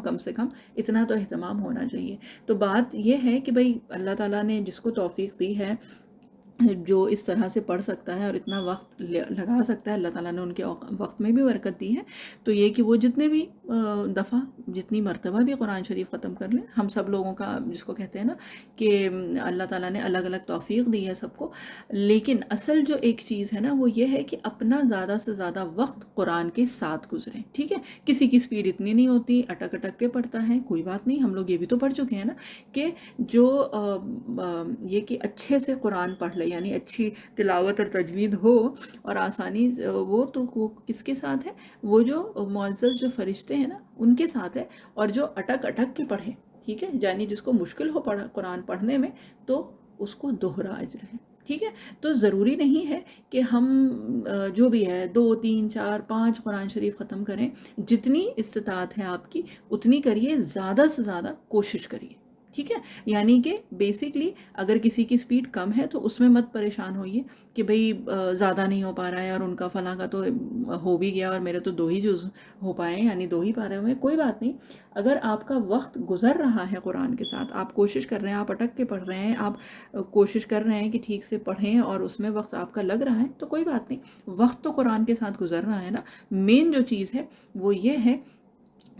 اتنا تو اہتمام ہونا چاہیے۔ تو بات یہ ہے کہ بھئی اللہ تعالیٰ نے جس کو توفیق دی ہے، جو اس طرح سے پڑھ سکتا ہے اور اتنا وقت لگا سکتا ہے، اللہ تعالیٰ نے ان کے وقت میں بھی برکت دی ہے، تو یہ کہ وہ جتنے بھی دفعہ جتنی مرتبہ بھی قرآن شریف ختم کر لیں۔ ہم سب لوگوں کا جس کو کہتے ہیں نا کہ اللہ تعالیٰ نے الگ الگ توفیق دی ہے سب کو، لیکن اصل جو ایک چیز ہے نا وہ یہ ہے کہ اپنا زیادہ سے زیادہ وقت قرآن کے ساتھ گزریں، ٹھیک ہے۔ کسی کی سپیڈ اتنی نہیں ہوتی، اٹک اٹک کے پڑھتا ہے، کوئی بات نہیں، ہم لوگ یہ بھی تو پڑھ چکے ہیں نا کہ جو یہ کہ اچھے سے قرآن پڑھ لے، یعنی اچھی تلاوت اور تجوید ہو اور آسانی، وہ تو وہ کس کے ساتھ ہے؟ وہ جو معزز جو فرشتے ہیں نا ان کے ساتھ ہے، اور جو اٹک اٹک کے پڑھے، ٹھیک ہے، یعنی جس کو مشکل ہو قرآن پڑھنے میں تو اس کو دوہرا اجر ہے، ٹھیک ہے۔ تو ضروری نہیں ہے کہ ہم جو بھی ہے 2 3 4 5 قرآن شریف ختم کریں، جتنی استطاعت ہے آپ کی اتنی کریے، زیادہ سے زیادہ کوشش کریے، ٹھیک ہے۔ یعنی کہ بیسکلی اگر کسی کی سپیڈ کم ہے تو اس میں مت پریشان ہوئیے کہ بھئی زیادہ نہیں ہو پا رہا ہے، اور ان کا فلاں کا تو ہو بھی گیا اور میرے تو 2 ہی جز ہو پائے، یعنی 2 ہی پارے ہوئے، کوئی بات نہیں۔ اگر آپ کا وقت گزر رہا ہے قرآن کے ساتھ، آپ کوشش کر رہے ہیں، آپ اٹک کے پڑھ رہے ہیں، آپ کوشش کر رہے ہیں کہ ٹھیک سے پڑھیں اور اس میں وقت آپ کا لگ رہا ہے، تو کوئی بات نہیں، وقت تو قرآن کے ساتھ گزر رہا ہے نا۔ مین جو چیز ہے وہ یہ ہے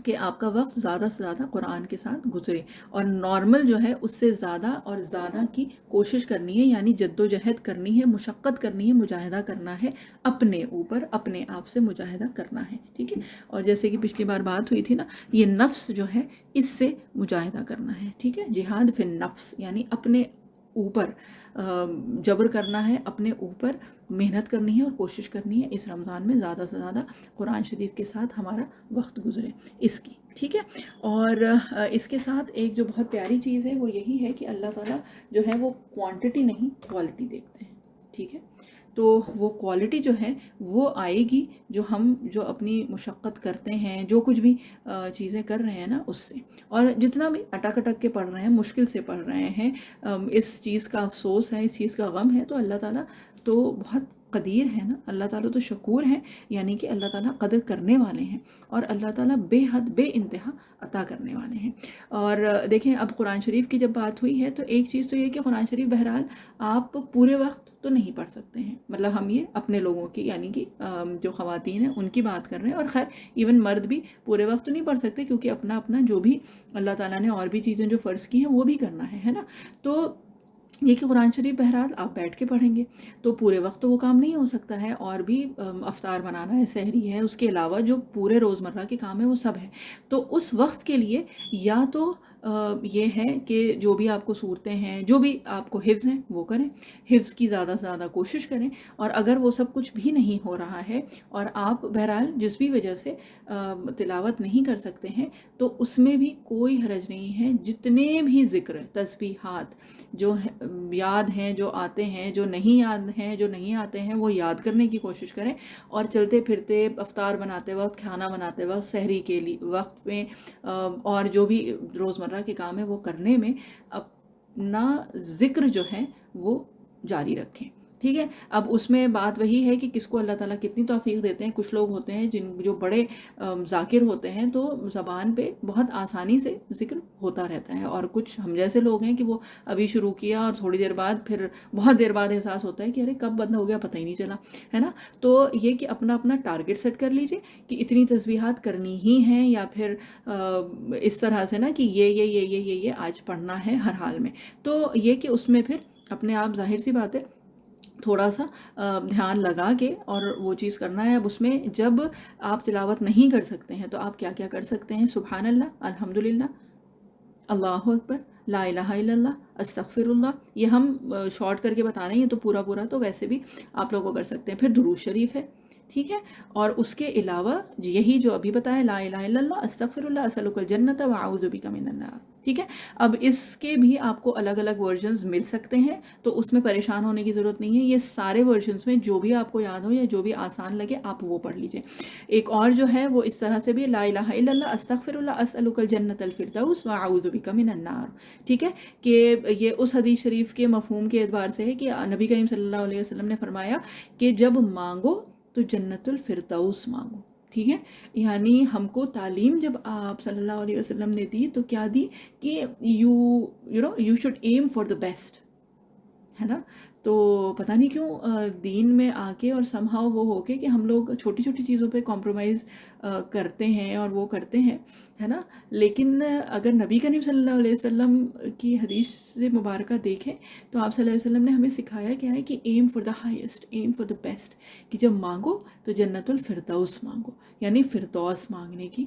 کہ آپ کا وقت زیادہ سے زیادہ قرآن کے ساتھ گزرے، اور نارمل جو ہے اس سے زیادہ اور زیادہ کی کوشش کرنی ہے، یعنی جد و جہد کرنی ہے، مشقت کرنی ہے، مجاہدہ کرنا ہے، اپنے اوپر اپنے آپ سے مجاہدہ کرنا ہے، ٹھیک ہے. اور جیسے کہ پچھلی بار بات ہوئی تھی نا، یہ نفس جو ہے اس سے مجاہدہ کرنا ہے، ٹھیک ہے. جہاد فی النفس یعنی اپنے اوپر جبر کرنا ہے، اپنے اوپر محنت کرنی ہے اور کوشش کرنی ہے اس رمضان میں زیادہ سے زیادہ قرآن شریف کے ساتھ ہمارا وقت گزرے اس کی، ٹھیک ہے. اور اس کے ساتھ ایک جو بہت پیاری چیز ہے وہ یہی ہے کہ اللہ تعالیٰ جو ہے وہ کوانٹٹی نہیں کوالٹی دیکھتے ہیں، ٹھیک ہے. تو وہ کوالٹی جو ہے وہ آئے گی جو اپنی مشقت کرتے ہیں، جو کچھ بھی چیزیں کر رہے ہیں نا اس سے، اور جتنا بھی اٹک اٹک کے پڑھ رہے ہیں، مشکل سے پڑھ رہے ہیں، اس چیز کا افسوس ہے، اس چیز کا غم ہے، تو اللہ تعالیٰ تو بہت قدیر ہے نا، اللہ تعالیٰ تو شکور ہیں، یعنی کہ اللہ تعالیٰ قدر کرنے والے ہیں، اور اللہ تعالیٰ بے حد بے انتہا عطا کرنے والے ہیں. اور دیکھیں اب قرآن شریف کی جب بات ہوئی ہے تو ایک چیز تو یہ کہ قرآن شریف بہرحال آپ پورے وقت تو نہیں پڑھ سکتے ہیں، مطلب ہم یہ اپنے لوگوں کی یعنی کہ جو خواتین ہیں ان کی بات کر رہے ہیں، اور خیر ایون مرد بھی پورے وقت تو نہیں پڑھ سکتے، کیونکہ اپنا اپنا جو بھی اللہ تعالیٰ نے اور بھی چیزیں جو فرض کی ہیں وہ بھی کرنا ہے نا. تو یہ کہ قرآن شریف بہرحال آپ بیٹھ کے پڑھیں گے تو پورے وقت تو وہ کام نہیں ہو سکتا ہے، اور بھی افطار بنانا ہے، سحری ہے، اس کے علاوہ جو پورے روزمرہ کے کام ہیں وہ سب ہے. تو اس وقت کے لیے یا تو یہ ہے کہ جو بھی آپ کو صورتیں ہیں، جو بھی آپ کو حفظ ہیں وہ کریں، حفظ کی زیادہ سے زیادہ کوشش کریں. اور اگر وہ سب کچھ بھی نہیں ہو رہا ہے اور آپ بہرحال جس بھی وجہ سے تلاوت نہیں کر سکتے ہیں، تو اس میں بھی کوئی حرج نہیں ہے. جتنے بھی ذکر تسبیحات جو یاد ہیں، جو آتے ہیں، جو نہیں یاد ہیں، جو نہیں آتے ہیں، وہ یاد کرنے کی کوشش کریں. اور چلتے پھرتے افطار بناتے وقت، کھانا بناتے وقت، سحری کے لیے وقت میں، اور جو بھی روزمرہ کے کام ہے وہ کرنے میں اپنا ذکر جو ہے وہ جاری رکھیں، ٹھیک ہے. اب اس میں بات وہی ہے کہ کس کو اللہ تعالیٰ کتنی توفیق دیتے ہیں. کچھ لوگ ہوتے ہیں جو بڑے ذاکر ہوتے ہیں تو زبان پہ بہت آسانی سے ذکر ہوتا رہتا ہے، اور کچھ ہم جیسے لوگ ہیں کہ وہ ابھی شروع کیا اور تھوڑی دیر بعد پھر بہت دیر بعد احساس ہوتا ہے کہ ارے کب بند ہو گیا پتہ ہی نہیں چلا، ہے نا. تو یہ کہ اپنا اپنا ٹارگٹ سیٹ کر لیجئے کہ اتنی تسبیحات کرنی ہی ہیں، یا پھر اس طرح سے نا کہ یہ آج پڑھنا ہے ہر حال میں. تو یہ کہ اس میں پھر اپنے آپ ظاہر سی بات ہے تھوڑا سا دھیان لگا کے اور وہ چیز کرنا ہے. اب اس میں جب آپ تلاوت نہیں کر سکتے ہیں تو آپ کیا کیا کر سکتے ہیں؟ سبحان اللہ، الحمدللہ، اللہ اکبر، لا الہ الا اللہ، استغفر اللہ. یہ ہم شارٹ کر کے بتا رہے ہیں، یہ تو پورا تو ویسے بھی آپ لوگ کو کر سکتے ہیں. پھر درود شریف ہے، ٹھیک ہے. اور اس کے علاوہ یہی جو ابھی بتایا، لا الہ الا اللہ، استغفر اللہ، اسألک الجنۃ واعوذ بک من النار، ٹھیک ہے. اب اس کے بھی آپ کو الگ الگ ورژنز مل سکتے ہیں، تو اس میں پریشان ہونے کی ضرورت نہیں ہے. یہ سارے ورژنز میں جو بھی آپ کو یاد ہو یا جو بھی آسان لگے آپ وہ پڑھ لیجئے. ایک اور جو ہے وہ اس طرح سے بھی، لا الہ الا اللہ، استغفر اللہ، اسألک الجنۃ الفردوس واعوذ بک من النار، ٹھیک ہے. کہ یہ اس حدیث شریف کے مفہوم کے اعتبار سے ہے کہ نبی کریم صلی اللہ علیہ وسلم نے فرمایا کہ جب مانگو تو جنت الفردوس مانگو، ٹھیک ہے. یعنی ہم کو تعلیم جب آپ صلی اللہ علیہ وسلم نے دی تو کیا دی کہ you should aim for the best, ہے نا. تو پتہ نہیں کیوں دین میں آ کے اور somehow وہ ہو کے کہ ہم لوگ چھوٹی چھوٹی چیزوں پہ کمپرومائز کرتے ہیں اور وہ کرتے ہیں، ہے نا. لیکن اگر نبی کریم صلی اللہ علیہ وسلم کی حدیث مبارکہ دیکھیں تو آپ صلی اللہ علیہ وسلم نے ہمیں سکھایا کیا ہے کہ aim for the highest, aim for the best, کہ جب مانگو تو جنت الفردوس مانگو، یعنی فردوس مانگنے کی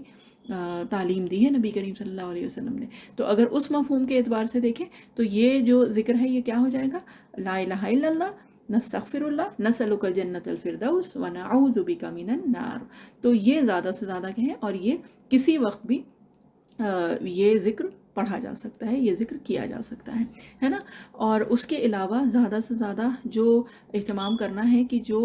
تعلیم دی ہے نبی کریم صلی اللہ علیہ وسلم نے. تو اگر اس مفہوم کے اعتبار سے دیکھیں تو یہ جو ذکر ہے یہ کیا ہو جائے گا؟ لا الہ الا اللہ، نستغفر اللہ، نسألک الجنۃ الفردوس ونعوذ بک من النار. تو یہ زیادہ سے زیادہ کہیں، اور یہ کسی وقت بھی یہ ذکر پڑھا جا سکتا ہے، یہ ذکر کیا جا سکتا ہے نا. اور اس کے علاوہ زیادہ سے زیادہ جو اہتمام کرنا ہے کہ جو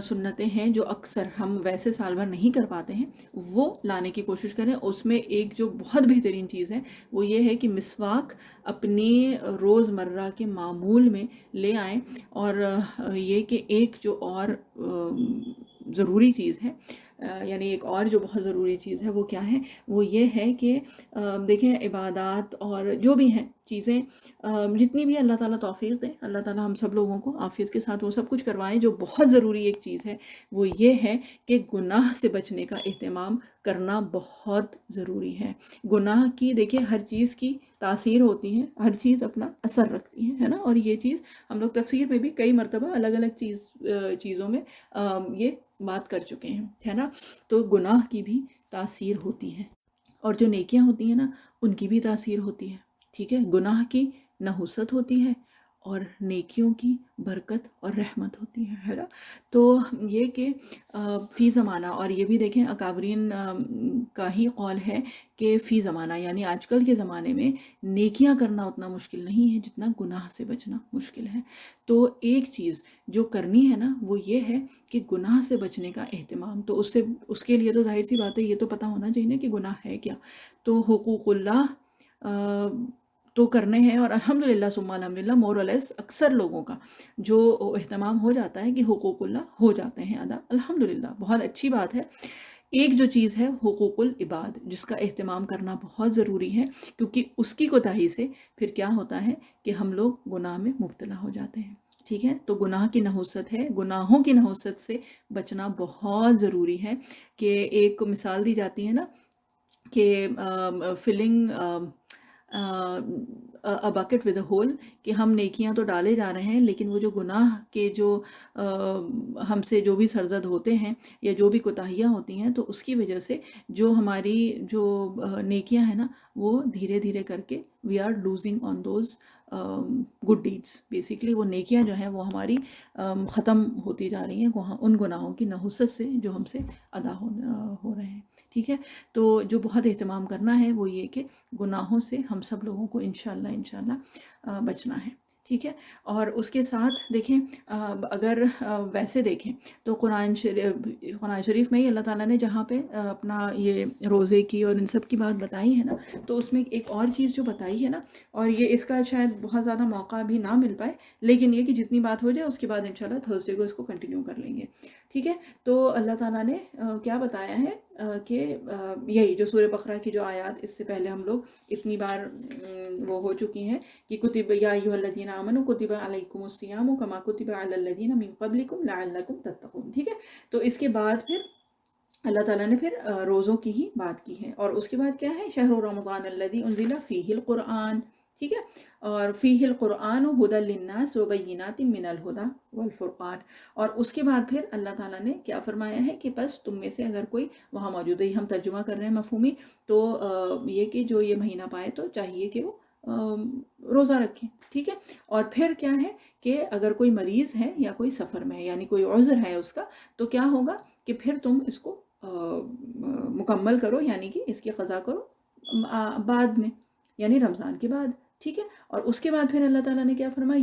سنتیں ہیں جو اکثر ہم ویسے سال بھر نہیں کر پاتے ہیں وہ لانے کی کوشش کریں. اس میں ایک جو بہت بہترین چیز ہے وہ یہ ہے کہ مسواک اپنی روز مرہ کے معمول میں لے آئیں. اور یہ کہ ایک جو اور ضروری چیز ہے یعنی ایک اور جو بہت ضروری چیز ہے وہ کیا ہے، وہ یہ ہے کہ دیکھیں عبادات اور جو بھی ہیں چیزیں جتنی بھی اللہ تعالیٰ توفیق دیں، اللہ تعالیٰ ہم سب لوگوں کو عافیت کے ساتھ وہ سب کچھ کروائیں. جو بہت ضروری ایک چیز ہے وہ یہ ہے کہ گناہ سے بچنے کا اہتمام کرنا بہت ضروری ہے. گناہ کی دیکھیں ہر چیز کی تاثیر ہوتی ہے، ہر چیز اپنا اثر رکھتی ہے نا، اور یہ چیز ہم لوگ تفسیر میں بھی کئی مرتبہ الگ الگ چیزوں میں یہ بات کر چکے ہیں، ہے نا. تو گناہ کی بھی تاثیر ہوتی ہے، اور جو نیکیاں ہوتی ہیں نا ان کی بھی تاثیر ہوتی ہے. ٹھیک ہے، گناہ کی نحوست ہوتی ہے اور نیکیوں کی برکت اور رحمت ہوتی ہے نا. تو یہ کہ فی زمانہ، اور یہ بھی دیکھیں اکابرین کا ہی قول ہے کہ فی زمانہ یعنی آج کل کے زمانے میں نیکیاں کرنا اتنا مشکل نہیں ہے جتنا گناہ سے بچنا مشکل ہے. تو ایک چیز جو کرنی ہے نا وہ یہ ہے کہ گناہ سے بچنے کا اہتمام. تو اس کے لیے تو ظاہر سی بات ہے یہ تو پتہ ہونا چاہیے کہ گناہ ہے کیا. تو حقوق اللہ تو کرنے ہیں، اور الحمدللہ ثم الحمدللہ مور اور لیس اکثر لوگوں کا جو اہتمام ہو جاتا ہے کہ حقوق اللہ ہو جاتے ہیں ادا، الحمدللہ بہت اچھی بات ہے. ایک جو چیز ہے حقوق العباد جس کا اہتمام کرنا بہت ضروری ہے، کیونکہ اس کی کوتاہی سے پھر کیا ہوتا ہے کہ ہم لوگ گناہ میں مبتلا ہو جاتے ہیں. ٹھیک ہے، تو گناہ کی نحوست ہے، گناہوں کی نحوست سے بچنا بہت ضروری ہے. کہ ایک مثال دی جاتی ہے نا کہ filling a bucket with a hole، کہ ہم نیکیاں تو ڈالے جا رہے ہیں لیکن وہ جو گناہ کے جو ہم سے جو بھی سرزد ہوتے ہیں یا جو بھی کوتاہیاں ہوتی ہیں تو اس کی وجہ سے جو ہماری جو نیکیاں ہیں نا وہ دھیرے دھیرے کر کے we are losing on those good deeds. Basically وہ نیکیاں جو ہیں وہ ہماری ختم ہوتی جا رہی ہیں ان گناہوں کی نحوست سے جو ہم سے ادا ہو رہے ہیں. ٹھیک ہے، تو جو بہت اہتمام کرنا ہے وہ یہ کہ گناہوں سے ہم سب لوگوں کو انشاءاللہ بچنا ہے. ٹھیک ہے، اور اس کے ساتھ دیکھیں اگر ویسے دیکھیں تو قرآن شریف میں ہی اللہ تعالیٰ نے جہاں پہ اپنا یہ روزے کی اور ان سب کی بات بتائی ہے نا، تو اس میں ایک اور چیز جو بتائی ہے نا، اور یہ اس کا شاید بہت زیادہ موقع بھی نہ مل پائے، لیکن یہ کہ جتنی بات ہو جائے اس کے بعد انشاءاللہ تھرسڈے کو اس کو کنٹینیو کر لیں گے. ٹھیک ہے، تو اللہ تعالیٰ نے کیا بتایا ہے کہ یہی جو سورہ بقرہ کی جو آیات اس سے پہلے ہم لوگ اتنی بار وہ ہو چکی ہیں کہ کتب یا ایھا الذین آمنوا کتب علیکم الصیام کما کتب علی الذین من قبلکم لعلکم تتقون. ٹھیک ہے، تو اس کے بعد پھر اللہ تعالیٰ نے پھر روزوں کی ہی بات کی ہے، اور اس کے بعد کیا ہے شہر رمضان الذی انزل فیہ القرآن. ٹھیک ہے، اور فیہ القرآن ھدی للناس وبینات من الھدی والفرقان. اور اس کے بعد پھر اللہ تعالیٰ نے کیا فرمایا ہے کہ بس تم میں سے اگر کوئی وہاں موجود ہے، ہم ترجمہ کر رہے ہیں مفہومی، تو یہ کہ جو یہ مہینہ پائے تو چاہیے کہ وہ روزہ رکھیں. ٹھیک ہے، اور پھر کیا ہے کہ اگر کوئی مریض ہے یا کوئی سفر میں ہے یعنی کوئی عذر ہے اس کا، تو کیا ہوگا کہ پھر تم اس کو مکمل کرو، یعنی کہ اس کی قضا کرو بعد میں، یعنی رمضان کے بعد. ٹھیک ہے، اور اس کے بعد پھر اللہ تعالیٰ نے کیا فرمایا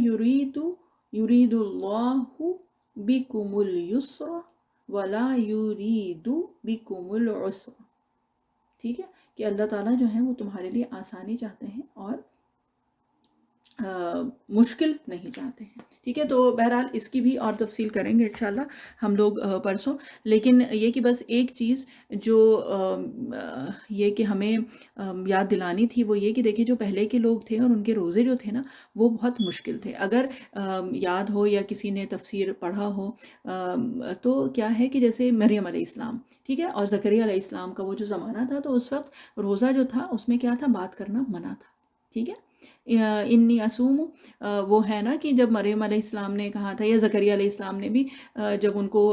یرید اللہ بکم الیسر ولا یرید بکم العسر. ٹھیک ہے، کہ اللہ تعالیٰ جو ہیں وہ تمہارے لیے آسانی چاہتے ہیں اور مشکل نہیں چاہتے ہیں. ٹھیک ہے، تو بہرحال اس کی بھی اور تفصیل کریں گے انشاءاللہ ہم لوگ پرسوں. لیکن یہ کہ بس ایک چیز جو یہ کہ ہمیں یاد دلانی تھی وہ یہ کہ دیکھیں جو پہلے کے لوگ تھے اور ان کے روزے جو تھے نا وہ بہت مشکل تھے. اگر یاد ہو یا کسی نے تفسیر پڑھا ہو تو کیا ہے کہ جیسے مریم علیہ السلام، ٹھیک ہے، اور زکریا علیہ السلام کا وہ جو زمانہ تھا تو اس وقت روزہ جو تھا اس میں کیا تھا، بات کرنا منع تھا. ٹھیک ہے، انی اسوم وہ ہے نا کہ جب مریم علیہ السلام نے کہا تھا یا زکریا علیہ السلام نے بھی جب ان کو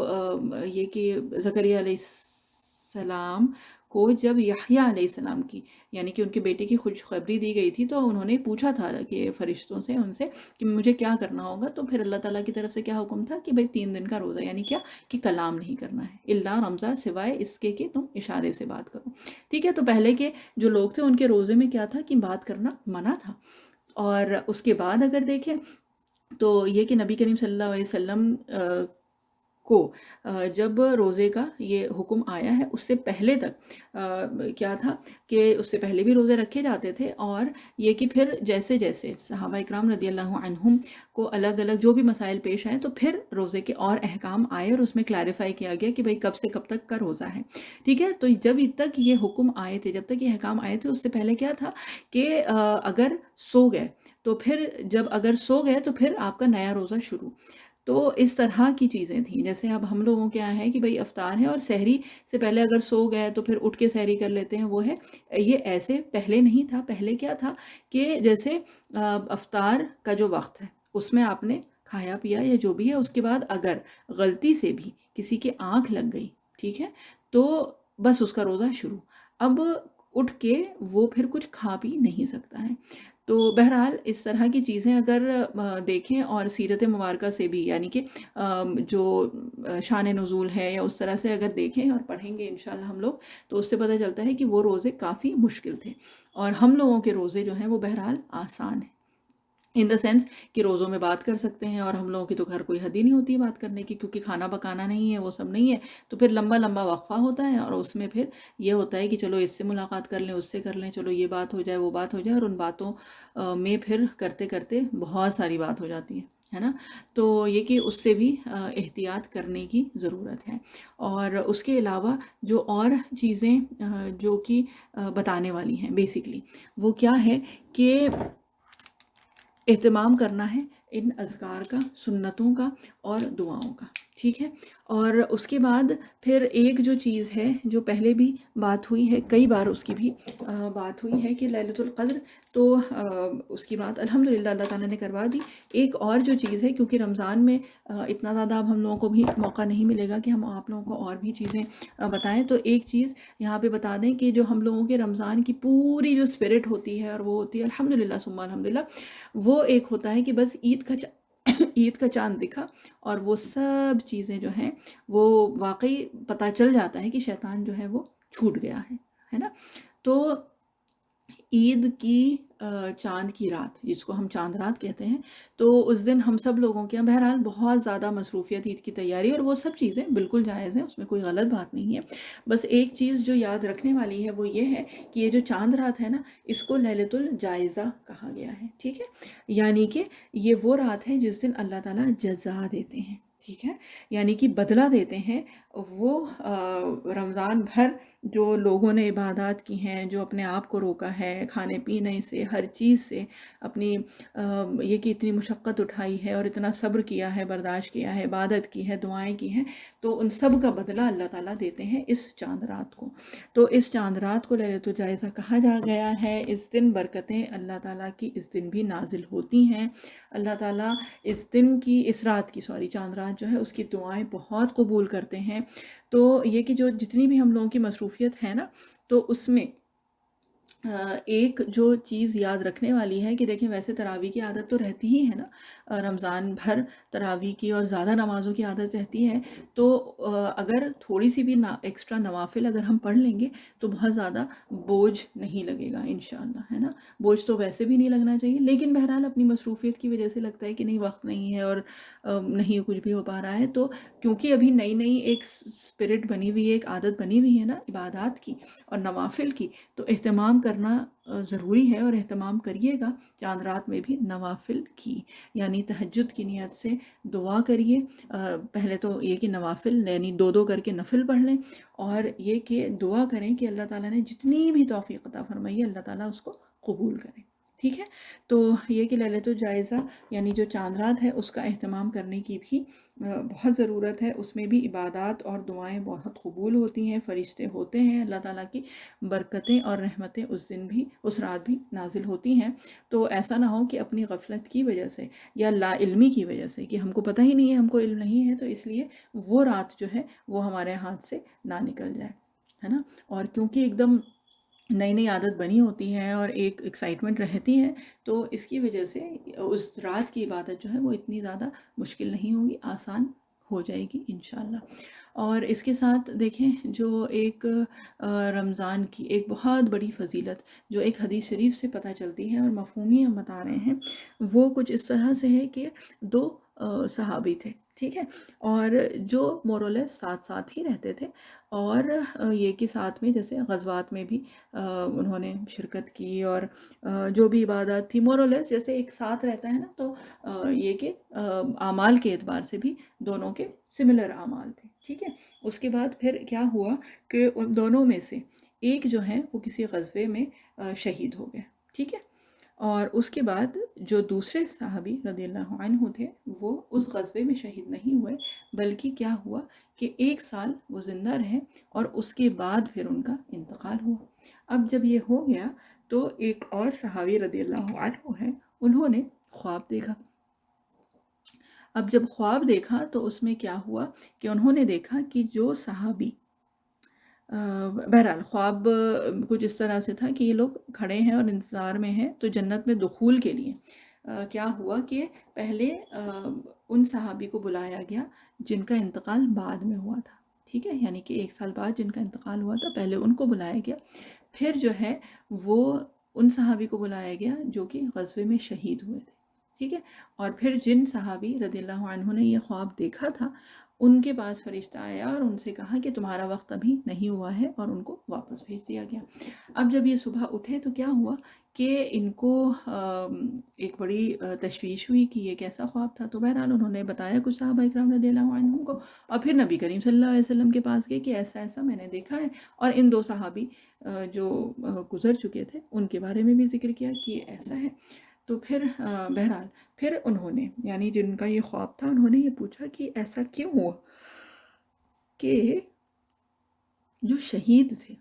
یہ کہ زکریا علیہ السلام کو جب یحییٰ علیہ السلام کی یعنی کہ ان کے بیٹے کی خوشخبری دی گئی تھی تو انہوں نے پوچھا تھا کہ فرشتوں سے ان سے کہ مجھے کیا کرنا ہوگا، تو پھر اللہ تعالیٰ کی طرف سے کیا حکم تھا کہ بھئی 3 دن کا روزہ، یعنی کیا کہ کلام نہیں کرنا ہے الا رمضان، سوائے اس کے کہ تم اشارے سے بات کرو. ٹھیک ہے، تو پہلے کے جو لوگ تھے ان کے روزے میں کیا تھا کہ بات کرنا منع تھا. اور اس کے بعد اگر دیکھیں تو یہ کہ نبی کریم صلی اللہ علیہ وسلم کو جب روزے کا یہ حکم آیا ہے، اس سے پہلے تک کیا تھا کہ اس سے پہلے بھی روزے رکھے جاتے تھے، اور یہ کہ پھر جیسے جیسے صحابہ اکرام رضی اللہ عنہم کو الگ الگ جو بھی مسائل پیش آئے تو پھر روزے کے اور احکام آئے، اور اس میں کلیریفائی کیا گیا کہ بھئی کب سے کب تک کا روزہ ہے، ٹھیک ہے۔ تو جب تک یہ حکم آئے تھے، جب تک یہ احکام آئے تھے، اس سے پہلے کیا تھا کہ اگر سو گئے تو پھر اگر سو گئے تو پھر آپ کا نیا روزہ شروع۔ تو اس طرح کی چیزیں تھیں، جیسے اب ہم لوگوں کے یہاں ہے کہ بھئی افطار ہے اور سحری سے پہلے اگر سو گئے تو پھر اٹھ کے سحری کر لیتے ہیں، وہ ہے۔ یہ ایسے پہلے نہیں تھا، پہلے کیا تھا کہ جیسے افطار کا جو وقت ہے اس میں آپ نے کھایا پیا یا جو بھی ہے، اس کے بعد اگر غلطی سے بھی کسی کی آنکھ لگ گئی، ٹھیک ہے، تو بس اس کا روزہ شروع۔ اب اٹھ کے وہ پھر کچھ کھا پی نہیں سکتا ہے۔ تو بہرحال اس طرح کی چیزیں اگر دیکھیں، اور سیرت مبارکہ سے بھی، یعنی کہ جو شان نزول ہے یا اس طرح سے اگر دیکھیں اور پڑھیں گے انشاءاللہ ہم لوگ، تو اس سے پتہ چلتا ہے کہ وہ روزے کافی مشکل تھے، اور ہم لوگوں کے روزے جو ہیں وہ بہرحال آسان ہیں، ان دا سینس کہ روزوں میں بات کر سکتے ہیں، اور ہم لوگوں کی تو گھر کوئی حد ہی نہیں ہوتی ہے بات کرنے کی، کیونکہ کھانا پکانا نہیں ہے، وہ سب نہیں ہے، تو پھر لمبا لمبا وقفہ ہوتا ہے، اور اس میں پھر یہ ہوتا ہے کہ چلو اس سے ملاقات کر لیں، اس سے کر لیں، چلو یہ بات ہو جائے، وہ بات ہو جائے، اور ان باتوں میں پھر کرتے کرتے بہت ساری بات ہو جاتی ہے نا۔ تو یہ کہ اس سے بھی احتیاط کرنے کی ضرورت ہے۔ اور اس کے علاوہ جو اور چیزیں جو کہ بتانے والی ہیں بیسیکلی، وہ کیا ہے کہ اہتمام کرنا ہے ان اذکار کا، سنتوں کا اور دعاؤں کا، ٹھیک ہے۔ اور اس کے بعد پھر ایک جو چیز ہے جو پہلے بھی بات ہوئی ہے، کئی بار اس کی بھی بات ہوئی ہے کہ لیلۃ القدر، تو اس کی بات الحمدللہ اللہ تعالیٰ نے کروا دی۔ ایک اور جو چیز ہے، کیونکہ رمضان میں اتنا زیادہ اب ہم لوگوں کو بھی موقع نہیں ملے گا کہ ہم آپ لوگوں کو اور بھی چیزیں بتائیں، تو ایک چیز یہاں پہ بتا دیں کہ جو ہم لوگوں کے رمضان کی پوری جو اسپرٹ ہوتی ہے، اور وہ ہوتی ہے الحمدللہ ثم الحمدللہ، وہ ایک ہوتا ہے کہ بس عید کا چاند دکھا اور وہ سب چیزیں جو ہیں وہ واقعی پتہ چل جاتا ہے کہ شیطان جو ہے وہ چھوٹ گیا ہے نا۔ تو عید کی چاند کی رات، جس کو ہم چاند رات کہتے ہیں، تو اس دن ہم سب لوگوں کے یہاں بہرحال بہت زیادہ مصروفیت عید کی تیاری، اور وہ سب چیزیں بالکل جائز ہیں، اس میں کوئی غلط بات نہیں ہے۔ بس ایک چیز جو یاد رکھنے والی ہے وہ یہ ہے کہ یہ جو چاند رات ہے نا، اس کو لیلۃ الجائزہ کہا گیا ہے، ٹھیک ہے۔ یعنی کہ یہ وہ رات ہے جس دن اللہ تعالیٰ جزا دیتے ہیں، ٹھیک ہے، یعنی کہ بدلہ دیتے ہیں۔ وہ رمضان بھر جو لوگوں نے عبادات کی ہیں، جو اپنے آپ کو روکا ہے کھانے پینے سے، ہر چیز سے، اپنی یہ کہ اتنی مشقت اٹھائی ہے اور اتنا صبر کیا ہے، برداشت کیا ہے، عبادت کی ہے، دعائیں کی ہیں، تو ان سب کا بدلہ اللہ تعالیٰ دیتے ہیں اس چاند رات کو۔ تو اس چاند رات کو لیلۃ الجائزہ کہا جا گیا ہے۔ اس دن برکتیں اللہ تعالیٰ کی اس دن بھی نازل ہوتی ہیں۔ اللہ تعالیٰ اس دن کی، اس رات کی، چاند رات جو ہے اس کی دعائیں بہت قبول کرتے ہیں۔ تو یہ کہ جو جتنی بھی ہم لوگوں کی مصروفیت ہے نا، تو اس میں ایک جو چیز یاد رکھنے والی ہے کہ دیکھیں، ویسے تراویح کی عادت تو رہتی ہی ہے نا، رمضان بھر تراویح کی اور زیادہ نمازوں کی عادت رہتی ہے، تو اگر تھوڑی سی بھی ایکسٹرا نوافل اگر ہم پڑھ لیں گے تو بہت زیادہ بوجھ نہیں لگے گا انشاءاللہ، ہے نا۔ بوجھ تو ویسے بھی نہیں لگنا چاہیے، لیکن بہرحال اپنی مصروفیت کی وجہ سے لگتا ہے کہ نہیں، وقت نہیں ہے اور نہیں کچھ بھی ہو پا رہا ہے، تو کیونکہ ابھی نئی نئی ایک اسپرٹ بنی ہوئی ہے، ایک عادت بنی ہوئی ہے نا عبادات کی اور نوافل کی، تو اہتمام کرنا ضروری ہے، اور اہتمام کریے گا چاند رات میں بھی نوافل کی، یعنی تہجد کی نیت سے دعا کریے۔ پہلے تو یہ کہ نوافل یعنی دو دو کر کے نفل پڑھ لیں، اور یہ کہ دعا کریں کہ اللہ تعالیٰ نے جتنی بھی توفیق عطا فرمائی ہے، اللہ تعالیٰ اس کو قبول کریں، ٹھیک ہے۔ تو یہ کہ لیلۃ الجائزہ یعنی جو چاند رات ہے اس کا اہتمام کرنے کی بھی بہت ضرورت ہے۔ اس میں بھی عبادات اور دعائیں بہت قبول ہوتی ہیں، فرشتے ہوتے ہیں، اللہ تعالیٰ کی برکتیں اور رحمتیں اس دن بھی، اس رات بھی نازل ہوتی ہیں۔ تو ایسا نہ ہو کہ اپنی غفلت کی وجہ سے یا لا علمی کی وجہ سے، کہ ہم کو پتہ ہی نہیں ہے، ہم کو علم نہیں ہے، تو اس لیے وہ رات جو ہے وہ ہمارے ہاتھ سے نہ نکل جائے، ہے نا۔ اور کیونکہ ایک دم نئی نئی عادت بنی ہوتی ہے اور ایک ایکسائٹمنٹ رہتی ہے، تو اس کی وجہ سے اس رات کی عبادت جو ہے وہ اتنی زیادہ مشکل نہیں ہوگی، آسان ہو جائے گی انشاءاللہ۔ اور اس کے ساتھ دیکھیں، جو ایک رمضان کی ایک بہت بڑی فضیلت جو ایک حدیث شریف سے پتہ چلتی ہے، اور مفہومی ہم بتا رہے ہیں، وہ کچھ اس طرح سے ہے کہ دو صحابی تھے، ٹھیک ہے، اور جو مورولس ساتھ ساتھ ہی رہتے تھے، اور یہ کہ ساتھ میں جیسے غزوات میں بھی انہوں نے شرکت کی، اور جو بھی عبادات تھی مورولس جیسے ایک ساتھ رہتا ہے نا، تو یہ کہ اعمال کے اعتبار سے بھی دونوں کے سملر اعمال تھے، ٹھیک ہے۔ اس کے بعد پھر کیا ہوا کہ ان دونوں میں سے ایک جو ہے وہ کسی غزوے میں شہید ہو گئے، ٹھیک ہے، اور اس کے بعد جو دوسرے صحابی رضی اللہ عنہ تھے وہ اس غزوے میں شہید نہیں ہوئے، بلکہ کیا ہوا کہ 1 سال وہ زندہ رہے، اور اس کے بعد پھر ان کا انتقال ہوا۔ اب جب یہ ہو گیا تو ایک اور صحابی رضی اللہ عنہ ہے، انہوں نے خواب دیکھا۔ اب جب خواب دیکھا تو اس میں کیا ہوا کہ انہوں نے دیکھا کہ جو صحابی بہرحال خواب کچھ اس طرح سے تھا کہ یہ لوگ کھڑے ہیں اور انتظار میں ہیں تو جنت میں دخول کے لیے کیا ہوا کہ پہلے ان صحابی کو بلایا گیا جن کا انتقال بعد میں ہوا تھا، ٹھیک ہے، یعنی کہ 1 سال بعد جن کا انتقال ہوا تھا پہلے ان کو بلایا گیا، پھر جو ہے وہ ان صحابی کو بلایا گیا جو کہ غزوے میں شہید ہوئے تھے، ٹھیک ہے، اور پھر جن صحابی رضی اللہ عنہ نے یہ خواب دیکھا تھا ان کے پاس فرشتہ آیا اور ان سے کہا کہ تمہارا وقت ابھی نہیں ہوا ہے، اور ان کو واپس بھیج دیا گیا۔ اب جب یہ صبح اٹھے تو کیا ہوا کہ ان کو ایک بڑی تشویش ہوئی کہ یہ کیسا خواب تھا، تو بہرحال انہوں نے بتایا کچھ صحابہ اکرام رضی اللہ عنہم کو، اور پھر نبی کریم صلی اللہ علیہ وسلم کے پاس گئے کہ ایسا ایسا میں نے دیکھا ہے، اور ان 2 صحابی جو گزر چکے تھے ان کے بارے میں بھی ذکر کیا کہ ایسا ہے۔ تو پھر بہرحال پھر انہوں نے یعنی جن کا یہ خواب تھا انہوں نے یہ پوچھا کہ ایسا کیوں ہوا کہ جو شہید تھے،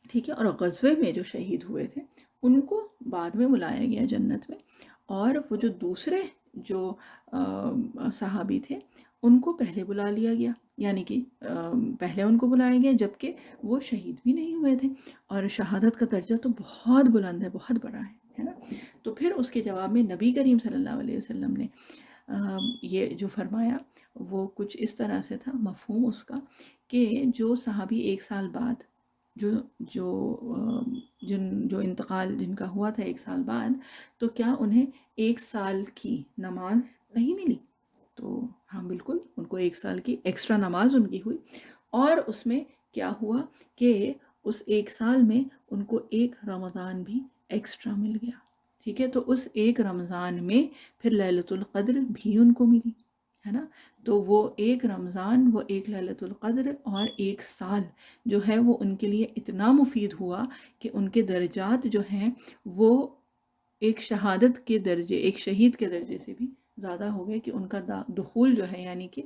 ٹھیک ہے، اور غزوے میں جو شہید ہوئے تھے ان کو بعد میں بلایا گیا جنت میں، اور وہ جو دوسرے جو صحابی تھے ان کو پہلے بلا لیا گیا، یعنی کہ پہلے ان کو بلایا گیا جبکہ وہ شہید بھی نہیں ہوئے تھے، اور شہادت کا درجہ تو بہت بلند ہے، بہت بڑا ہے نا۔ تو پھر اس کے جواب میں نبی کریم صلی اللہ علیہ وسلم نے یہ جو فرمایا وہ کچھ اس طرح سے تھا مفہوم اس کا کہ جو صحابی 1 سال بعد جو جو جو انتقال جن کا ہوا تھا 1 سال بعد، تو کیا انہیں 1 سال کی نماز نہیں ملی؟ تو ہاں بالکل، ان کو 1 سال کی ایکسٹرا نماز ان کی ہوئی، اور اس میں کیا ہوا کہ اس 1 سال میں ان کو 1 رمضان بھی ایکسٹرا مل گیا، ٹھیک ہے، تو اس 1 رمضان میں پھر لیلۃ القدر بھی ان کو ملی، ہے نا۔ تو وہ 1 رمضان، وہ 1 لیلۃ القدر اور 1 سال جو ہے وہ ان کے لیے اتنا مفید ہوا کہ ان کے درجات جو ہیں وہ ایک شہادت کے درجے، ایک شہید کے درجے سے بھی زیادہ ہو گئے، کہ ان کا دخول جو ہے یعنی کہ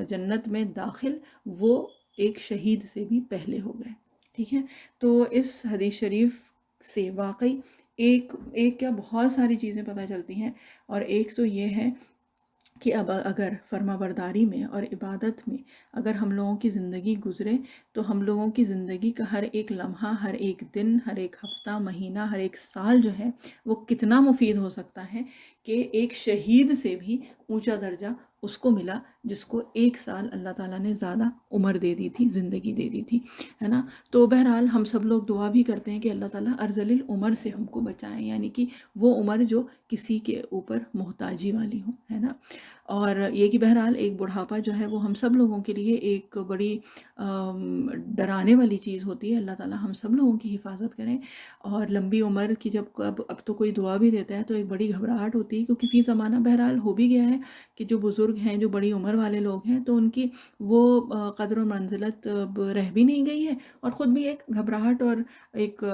جنت میں داخل وہ ایک شہید سے بھی پہلے ہو گئے، ٹھیک ہے۔ تو اس حدیث شریف سے واقعی ایک کیا بہت ساری چیزیں پتہ چلتی ہیں، اور ایک تو یہ ہے کہ اب اگر فرما برداری میں اور عبادت میں اگر ہم لوگوں کی زندگی گزرے تو ہم لوگوں کی زندگی کا ہر ایک لمحہ، ہر ایک دن، ہر ایک ہفتہ، مہینہ، ہر ایک سال جو ہے وہ کتنا مفید ہو سکتا ہے کہ ایک شہید سے بھی اونچا درجہ اس کو ملا جس کو 1 سال اللہ تعالیٰ نے زیادہ عمر دے دی تھی، زندگی دے دی تھی، ہے نا۔ تو بہرحال ہم سب لوگ دعا بھی کرتے ہیں کہ اللہ تعالیٰ ارذل العمر سے ہم کو بچائیں، یعنی کہ وہ عمر جو کسی کے اوپر محتاجی والی ہو، ہے نا۔ اور یہ کہ بہرحال ایک بڑھاپا جو ہے وہ ہم سب لوگوں کے لیے ایک بڑی ڈرانے والی چیز ہوتی ہے، اللہ تعالیٰ ہم سب لوگوں کی حفاظت کریں۔ اور لمبی عمر کی جب اب تو کوئی دعا بھی دیتا ہے تو ایک بڑی گھبراہٹ ہوتی ہے، کیونکہ فی زمانہ بہرحال ہو بھی گیا ہے کہ جو بزرگ ہیں، جو بڑی عمر والے لوگ ہیں، تو ان کی وہ قدر و منزلت رہ بھی نہیں گئی ہے، اور خود بھی ایک گھبراہٹ اور ایک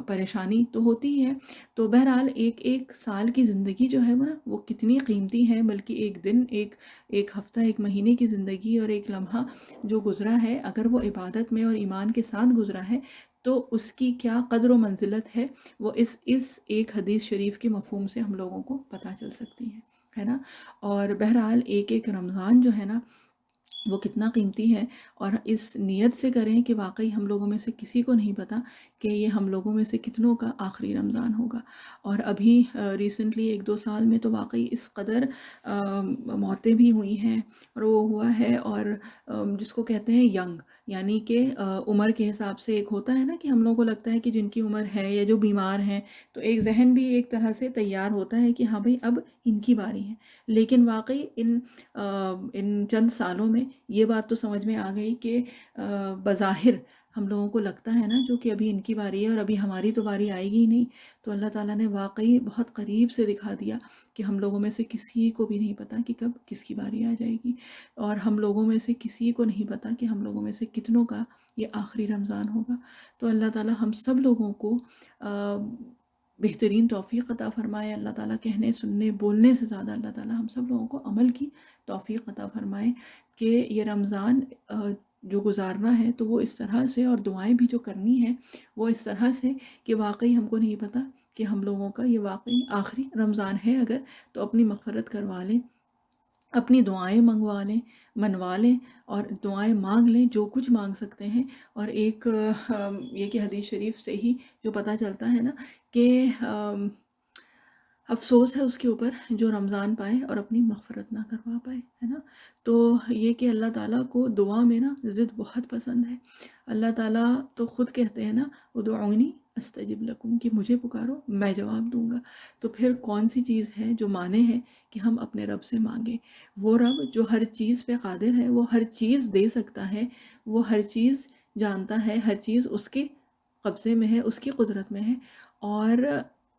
پریشانی تو ہوتی ہے۔ تو بہرحال ایک سال کی زندگی جو ہے وہ کتنی قیمتی ہے، بلکہ ایک دن، ایک ہفتہ، ایک مہینے کی زندگی اور ایک لمحہ جو گزرا ہے اگر وہ عبادت میں اور ایمان کے ساتھ گزرا ہے تو اس کی کیا قدر و منزلت ہے، وہ اس ایک حدیث شریف کے مفہوم سے ہم لوگوں کو پتہ چل سکتی ہے نا۔ اور بہرحال ایک رمضان جو ہے نا وہ کتنا قیمتی ہے، اور اس نیت سے کریں کہ واقعی ہم لوگوں میں سے کسی کو نہیں پتا کہ یہ ہم لوگوں میں سے کتنوں کا آخری رمضان ہوگا۔ اور ابھی ریسنٹلی 1-2 سال میں تو واقعی اس قدر موتیں بھی ہوئی ہیں، اور وہ ہوا ہے، اور جس کو کہتے ہیں ینگ، یعنی کہ عمر کے حساب سے ایک ہوتا ہے نا کہ ہم لوگوں کو لگتا ہے کہ جن کی عمر ہے یا جو بیمار ہیں، تو ایک ذہن بھی ایک طرح سے تیار ہوتا ہے کہ ہاں بھئی اب ان کی باری ہے۔ لیکن واقعی ان چند سالوں میں یہ بات تو سمجھ میں آ گئی کہ بظاہر ہم لوگوں کو لگتا ہے نا جو کہ ابھی ان کی باری ہے اور ابھی ہماری تو باری آئے گی ہی نہیں، تو اللہ تعالیٰ نے واقعی بہت قریب سے دکھا دیا کہ ہم لوگوں میں سے کسی کو بھی نہیں پتا کہ کب کس کی باری آ جائے گی، اور ہم لوگوں میں سے کسی کو نہیں پتا کہ ہم لوگوں میں سے کتنوں کا یہ آخری رمضان ہوگا۔ تو اللہ تعالیٰ ہم سب لوگوں کو بہترین توفیق عطا فرمائے۔ اللہ تعالیٰ کہنے سننے بولنے سے زیادہ اللہ تعالیٰ ہم سب لوگوں کو عمل کی توفیق عطا فرمائے کہ یہ رمضان جو گزارنا ہے تو وہ اس طرح سے، اور دعائیں بھی جو کرنی ہیں وہ اس طرح سے کہ واقعی ہم کو نہیں پتا کہ ہم لوگوں کا یہ واقعی آخری رمضان ہے اگر، تو اپنی مغفرت کروا لیں، اپنی دعائیں منوا لیں، اور دعائیں مانگ لیں جو کچھ مانگ سکتے ہیں۔ اور ایک یہ کہ حدیث شریف سے ہی جو پتہ چلتا ہے نا کہ افسوس ہے اس کے اوپر جو رمضان پائے اور اپنی مغفرت نہ کروا پائے، ہے نا۔ تو یہ کہ اللہ تعالیٰ کو دعا میں نا ضد بہت پسند ہے۔ اللہ تعالیٰ تو خود کہتے ہیں نا ادعونی استجب لکم، کہ مجھے پکارو میں جواب دوں گا۔ تو پھر کون سی چیز ہے جو مانے ہے کہ ہم اپنے رب سے مانگیں؟ وہ رب جو ہر چیز پہ قادر ہے، وہ ہر چیز دے سکتا ہے، وہ ہر چیز جانتا ہے، ہر چیز اس کے قبضے میں ہے، اس کی قدرت میں ہے، اور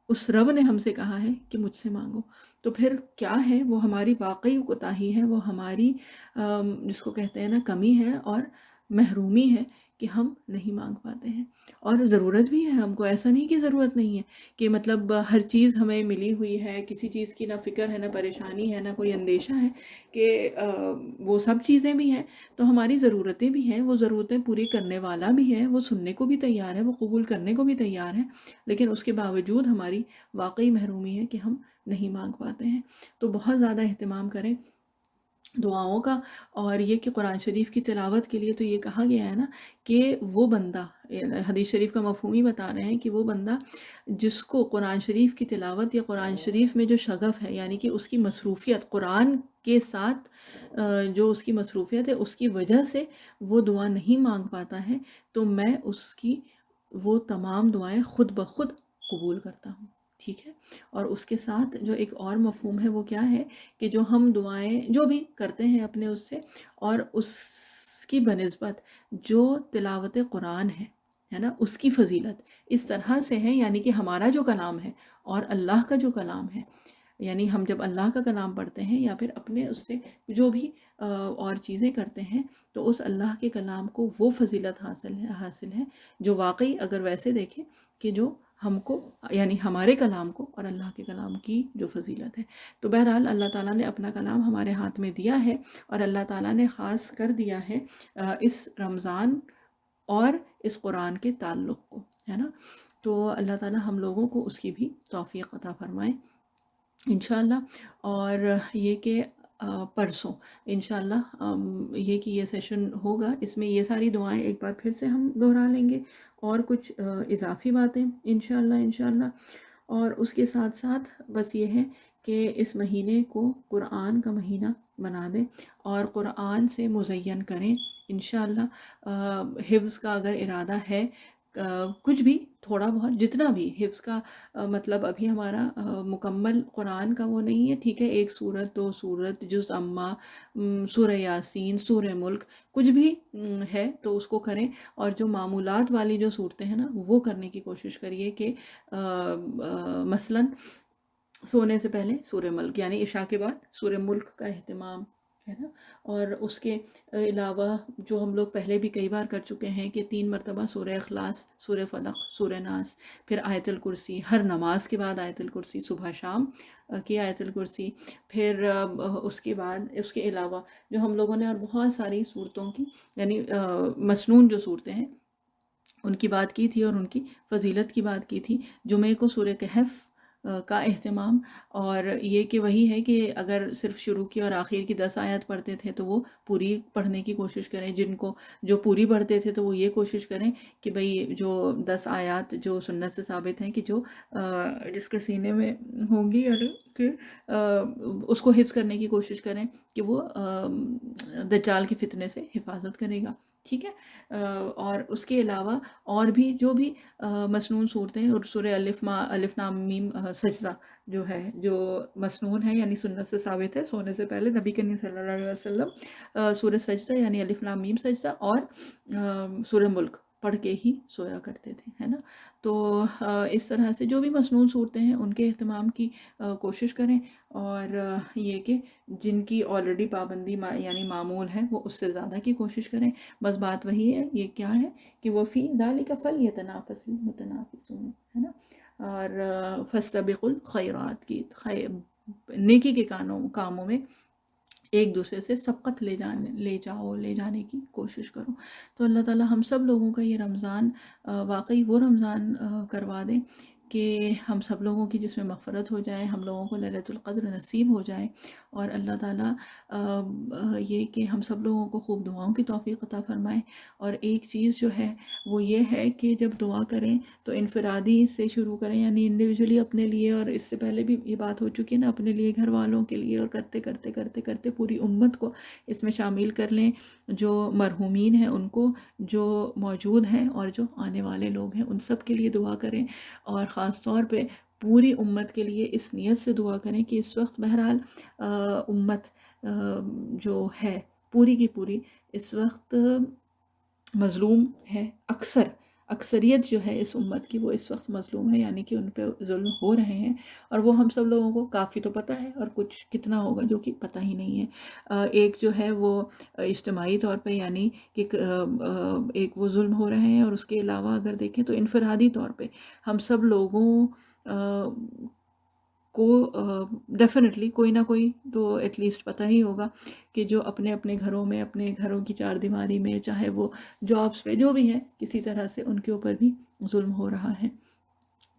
اس رب نے ہم سے کہا ہے کہ مجھ سے مانگو۔ تو پھر کیا ہے؟ وہ ہماری واقعی کوتاہی ہے، وہ ہماری جس کو کہتے ہیں نا کمی ہے اور محرومی ہے کہ ہم نہیں مانگ پاتے ہیں۔ اور ضرورت بھی ہے ہم کو، ایسا نہیں کہ ضرورت نہیں ہے، کہ مطلب ہر چیز ہمیں ملی ہوئی ہے، کسی چیز کی نہ فکر ہے، نہ پریشانی ہے، نہ کوئی اندیشہ ہے، کہ وہ سب چیزیں بھی ہیں تو ہماری ضرورتیں بھی ہیں، وہ ضرورتیں پوری کرنے والا بھی ہے، وہ سننے کو بھی تیار ہے، وہ قبول کرنے کو بھی تیار ہے، لیکن اس کے باوجود ہماری واقعی محرومی ہے کہ ہم نہیں مانگ پاتے ہیں۔ تو بہت زیادہ اہتمام کریں دعاؤں کا۔ اور یہ کہ قرآن شریف کی تلاوت کے لیے تو یہ کہا گیا ہے نا کہ وہ بندہ، حدیث شریف کا مفہوم ہی بتا رہے ہیں کہ وہ بندہ جس کو قرآن شریف کی تلاوت یا قرآن شریف میں جو شغف ہے، یعنی کہ اس کی مصروفیت قرآن کے ساتھ جو اس کی مصروفیت ہے اس کی وجہ سے وہ دعا نہیں مانگ پاتا ہے، تو میں اس کی وہ تمام دعائیں خود بخود قبول کرتا ہوں، ٹھیک ہے۔ اور اس کے ساتھ جو ایک اور مفہوم ہے وہ کیا ہے کہ جو ہم دعائیں جو بھی کرتے ہیں اپنے اس سے، اور اس کی بنسبت جو تلاوت قرآن ہے نا، اس کی فضیلت اس طرح سے ہے، یعنی کہ ہمارا جو کلام ہے اور اللہ کا جو کلام ہے، یعنی ہم جب اللہ کا کلام پڑھتے ہیں یا پھر اپنے اس سے جو بھی اور چیزیں کرتے ہیں، تو اس اللہ کے کلام کو وہ فضیلت حاصل ہے جو واقعی اگر ویسے دیکھیں کہ جو ہم کو، یعنی ہمارے کلام کو اور اللہ کے کلام کی جو فضیلت ہے۔ تو بہرحال اللہ تعالیٰ نے اپنا کلام ہمارے ہاتھ میں دیا ہے، اور اللہ تعالیٰ نے خاص کر دیا ہے اس رمضان اور اس قرآن کے تعلق کو، ہے نا۔ تو اللہ تعالیٰ ہم لوگوں کو اس کی بھی توفیق عطا فرمائے انشاءاللہ۔ اور یہ کہ پرسوں انشاءاللہ یہ کہ یہ سیشن ہوگا، اس میں یہ ساری دعائیں ایک بار پھر سے ہم دہرا لیں گے، اور کچھ اضافی باتیں انشاءاللہ۔ اور اس کے ساتھ ساتھ بس یہ ہے کہ اس مہینے کو قرآن کا مہینہ بنا دیں اور قرآن سے مزین کریں انشاءاللہ۔ حفظ کا اگر ارادہ ہے، کچھ بھی تھوڑا بہت جتنا بھی حفظ کا مطلب ابھی ہمارا مکمل قرآن کا وہ نہیں ہے، ٹھیک ہے، 1 سورت 2 سورت جز اما، سورہ یاسین، سورہ ملک، کچھ بھی ہے تو اس کو کریں۔ اور جو معمولات والی جو صورتیں ہیں نا وہ کرنے کی کوشش کریے، کہ مثلاً سونے سے پہلے سورہ ملک، یعنی عشاء کے بعد سورہ ملک کا اہتمام ہے نا۔ اور اس کے علاوہ جو ہم لوگ پہلے بھی کئی بار کر چکے ہیں کہ 3 مرتبہ سورہ اخلاص، سورہ فلق، سورہ ناس، پھر آیت الکرسی، ہر نماز کے بعد آیت الکرسی، صبح شام کی آیت الکرسی، پھر اس کے بعد اس کے علاوہ جو ہم لوگوں نے اور بہت ساری صورتوں کی، یعنی مسنون جو صورتیں ہیں ان کی بات کی تھی اور ان کی فضیلت کی بات کی تھی۔ جمعے کو سورہ کہف کا اہتمام، اور یہ کہ وہی ہے کہ اگر صرف شروع کی اور آخر کی 10 آیات پڑھتے تھے تو وہ پوری پڑھنے کی کوشش کریں، جن کو جو پوری پڑھتے تھے تو وہ یہ کوشش کریں کہ بھئی جو 10 آیات جو سنت سے ثابت ہیں کہ جو جس کے سینے میں ہوں گی، اور کہ اس کو حفظ کرنے کی کوشش کریں کہ وہ دجال کے فتنے سے حفاظت کرے گا، ٹھیک ہے۔ اور اس کے علاوہ اور بھی جو بھی مسنون صورتیں، اور سورہ الف لام میم سجدہ جو ہے، جو مسنون ہے یعنی سنت سے ثابت ہے، سونے سے پہلے نبی کریم صلی اللہ علیہ وسلم سورہ سجدہ یعنی الف لام میم سجدہ اور سورہ ملک پڑھ کے ہی سویا کرتے تھے، ہے نا۔ تو اس طرح سے جو بھی مسنون صورتیں ہیں ان کے اہتمام کی کوشش کریں، اور یہ کہ جن کی آلریڈی پابندی یعنی معمول ہے وہ اس سے زیادہ کی کوشش کریں۔ بس بات وہی ہے، یہ کیا ہے کہ وہ فی ذالک فلیتنافس المتنافسون، ہے نا۔ اور فاستبقوا الخیرات کی نیکی کے کاموں میں ایک دوسرے سے سبقت لے جانے کی کوشش کرو۔ تو اللہ تعالی ہم سب لوگوں کا یہ رمضان واقعی وہ رمضان کروا دیں کہ ہم سب لوگوں کی جس میں مغفرت ہو جائے، ہم لوگوں کو لیلۃ القدر نصیب ہو جائے، اور اللہ تعالیٰ یہ کہ ہم سب لوگوں کو خوب دعاؤں کی توفیق عطا فرمائے۔ اور ایک چیز جو ہے وہ یہ ہے کہ جب دعا کریں تو انفرادی سے شروع کریں، یعنی انڈیویجولی اپنے لیے، اور اس سے پہلے بھی یہ بات ہو چکی ہے نا، اپنے لیے، گھر والوں کے لیے، اور کرتے کرتے کرتے کرتے پوری امت کو اس میں شامل کر لیں، جو مرحومین ہیں ان کو، جو موجود ہیں اور جو آنے والے لوگ ہیں ان سب کے لیے دعا کریں، اور خاص طور پہ پوری امت کے لیے اس نیت سے دعا کریں کہ اس وقت بہرحال امت جو ہے پوری کی پوری اس وقت مظلوم ہے، اکثریت جو ہے اس امت کی وہ اس وقت مظلوم ہے، یعنی کہ ان پہ ظلم ہو رہے ہیں، اور وہ ہم سب لوگوں کو کافی تو پتہ ہے، اور کچھ کتنا ہوگا جو کہ پتہ ہی نہیں ہے۔ ایک جو ہے وہ اجتماعی طور پہ، یعنی کہ ایک وہ ظلم ہو رہے ہیں، اور اس کے علاوہ اگر دیکھیں تو انفرادی طور پہ ہم سب لوگوں کو ڈیفینیٹلی کوئی نہ کوئی تو ایٹ لیسٹ پتہ ہی ہوگا کہ جو اپنے اپنے گھروں میں، اپنے گھروں کی چار دیواری میں، چاہے وہ جابس پہ جو بھی ہیں، کسی طرح سے ان کے اوپر بھی ظلم ہو رہا ہے۔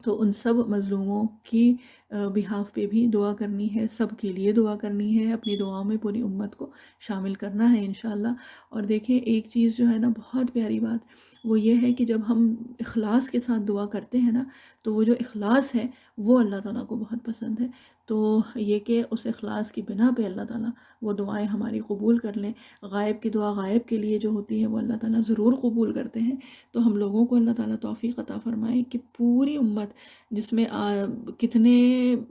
تو ان سب مظلوموں کی بہاف پہ بھی دعا کرنی ہے، سب کے لیے دعا کرنی ہے، اپنی دعاؤں میں پوری امت کو شامل کرنا ہے انشاءاللہ۔ اور دیکھیں ایک چیز جو ہے نا بہت پیاری بات، وہ یہ ہے کہ جب ہم اخلاص کے ساتھ دعا کرتے ہیں نا، تو وہ جو اخلاص ہے وہ اللہ تعالیٰ کو بہت پسند ہے۔ تو یہ کہ اس اخلاص کی بنا پہ اللہ تعالیٰ وہ دعائیں ہماری قبول کر لیں۔ غائب کی دعا غائب کے لیے جو ہوتی ہے وہ اللہ تعالیٰ ضرور قبول کرتے ہیں۔ تو ہم لوگوں کو اللہ تعالیٰ توفیق عطا فرمائے کہ پوری امت، جس میں کتنے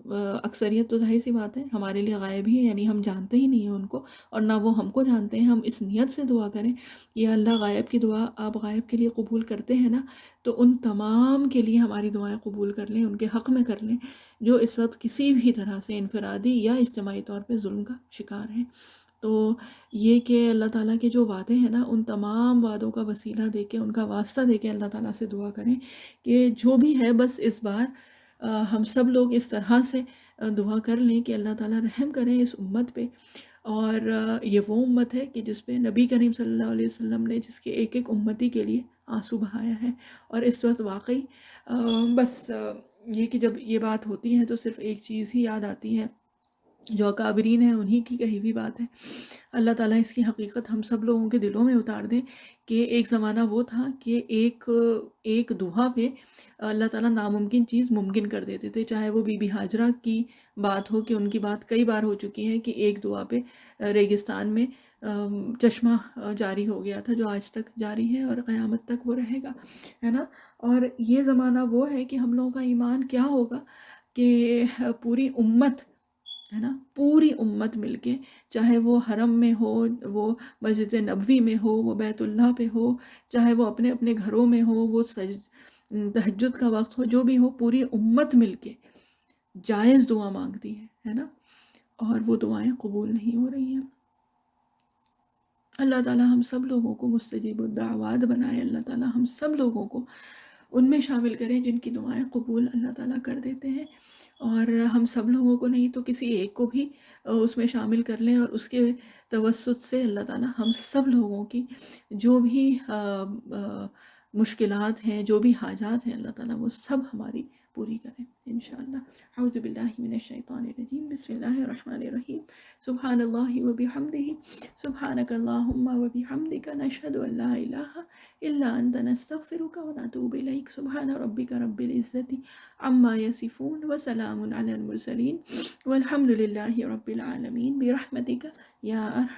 اکثریت تو ظاہر سی بات ہے ہمارے لیے غائب ہی ہے، یعنی ہم جانتے ہی نہیں ہیں ان کو، اور نہ وہ ہم کو جانتے ہیں، ہم اس نیت سے دعا کریں، یا اللہ غائب کی دعا آپ غائب کے لیے قبول کرتے ہیں نا، تو ان تمام کے لیے ہماری دعائیں قبول کر لیں، ان کے حق میں کر لیں، جو اس وقت کسی بھی طرح سے انفرادی یا اجتماعی طور پہ ظلم کا شکار ہیں۔ تو یہ کہ اللہ تعالیٰ کے جو وعدے ہیں نا، ان تمام وعدوں کا وسیلہ دے کے، ان کا واسطہ دے کے اللہ تعالیٰ سے دعا کریں کہ جو بھی ہے بس اس بار ہم سب لوگ اس طرح سے دعا کر لیں کہ اللہ تعالیٰ رحم کریں اس امت پہ۔ اور یہ وہ امت ہے کہ جس پہ نبی کریم صلی اللہ علیہ وسلم نے جس کے ایک ایک امتی کے لیے آنسو بہایا ہے، اور اس وقت واقعی بس یہ کہ جب یہ بات ہوتی ہے تو صرف ایک چیز ہی یاد آتی ہے، جو اکابرین ہیں انہی کی کہی ہوئی بات ہے۔ اللہ تعالیٰ اس کی حقیقت ہم سب لوگوں کے دلوں میں اتار دے کہ ایک زمانہ وہ تھا کہ ایک دعا پہ اللہ تعالیٰ ناممکن چیز ممکن کر دیتے تھے، چاہے وہ بی بی ہاجرہ کی بات ہو کہ ان کی بات کئی بار ہو چکی ہے کہ ایک دعا پہ ریگستان میں چشمہ جاری ہو گیا تھا، جو آج تک جاری ہے اور قیامت تک وہ رہے گا، ہے نا۔ اور یہ زمانہ وہ ہے کہ ہم لوگوں کا ایمان کیا ہوگا کہ پوری امت، ہے نا، پوری امت مل کے، چاہے وہ حرم میں ہو، وہ مسجد نبوی میں ہو، وہ بیت اللہ پہ ہو، چاہے وہ اپنے اپنے گھروں میں ہو، وہ تہجد کا وقت ہو، جو بھی ہو، پوری امت مل کے جائز دعا مانگتی ہے نا، اور وہ دعائیں قبول نہیں ہو رہی ہیں۔ اللہ تعالیٰ ہم سب لوگوں کو مستجیب الدعوات بنائے، اللہ تعالیٰ ہم سب لوگوں کو ان میں شامل کریں جن کی دعائیں قبول اللہ تعالیٰ کر دیتے ہیں، اور ہم سب لوگوں کو نہیں تو کسی ایک کو بھی اس میں شامل کر لیں، اور اس کے توسط سے اللہ تعالیٰ ہم سب لوگوں کی جو بھی مشکلات ہیں، جو بھی حاجات ہیں، اللہ تعالیٰ وہ سب ہماری پوری کریں انشاءاللہ۔ اعوذ باللہ من الشیطان الرجیم، بسم اللہ الرحمن الرحیم، سبحان اللہ وبحمدہ، سبحانک اللہم وبحمدک، نشہد ان لا الہ الا انت، نستغفرک ونتوب الیک، سبحان ربک رب العزت عما یصفون، وسلام علی المرسلین، والحمد للہ رب العالمین، برحمتک یا ارحم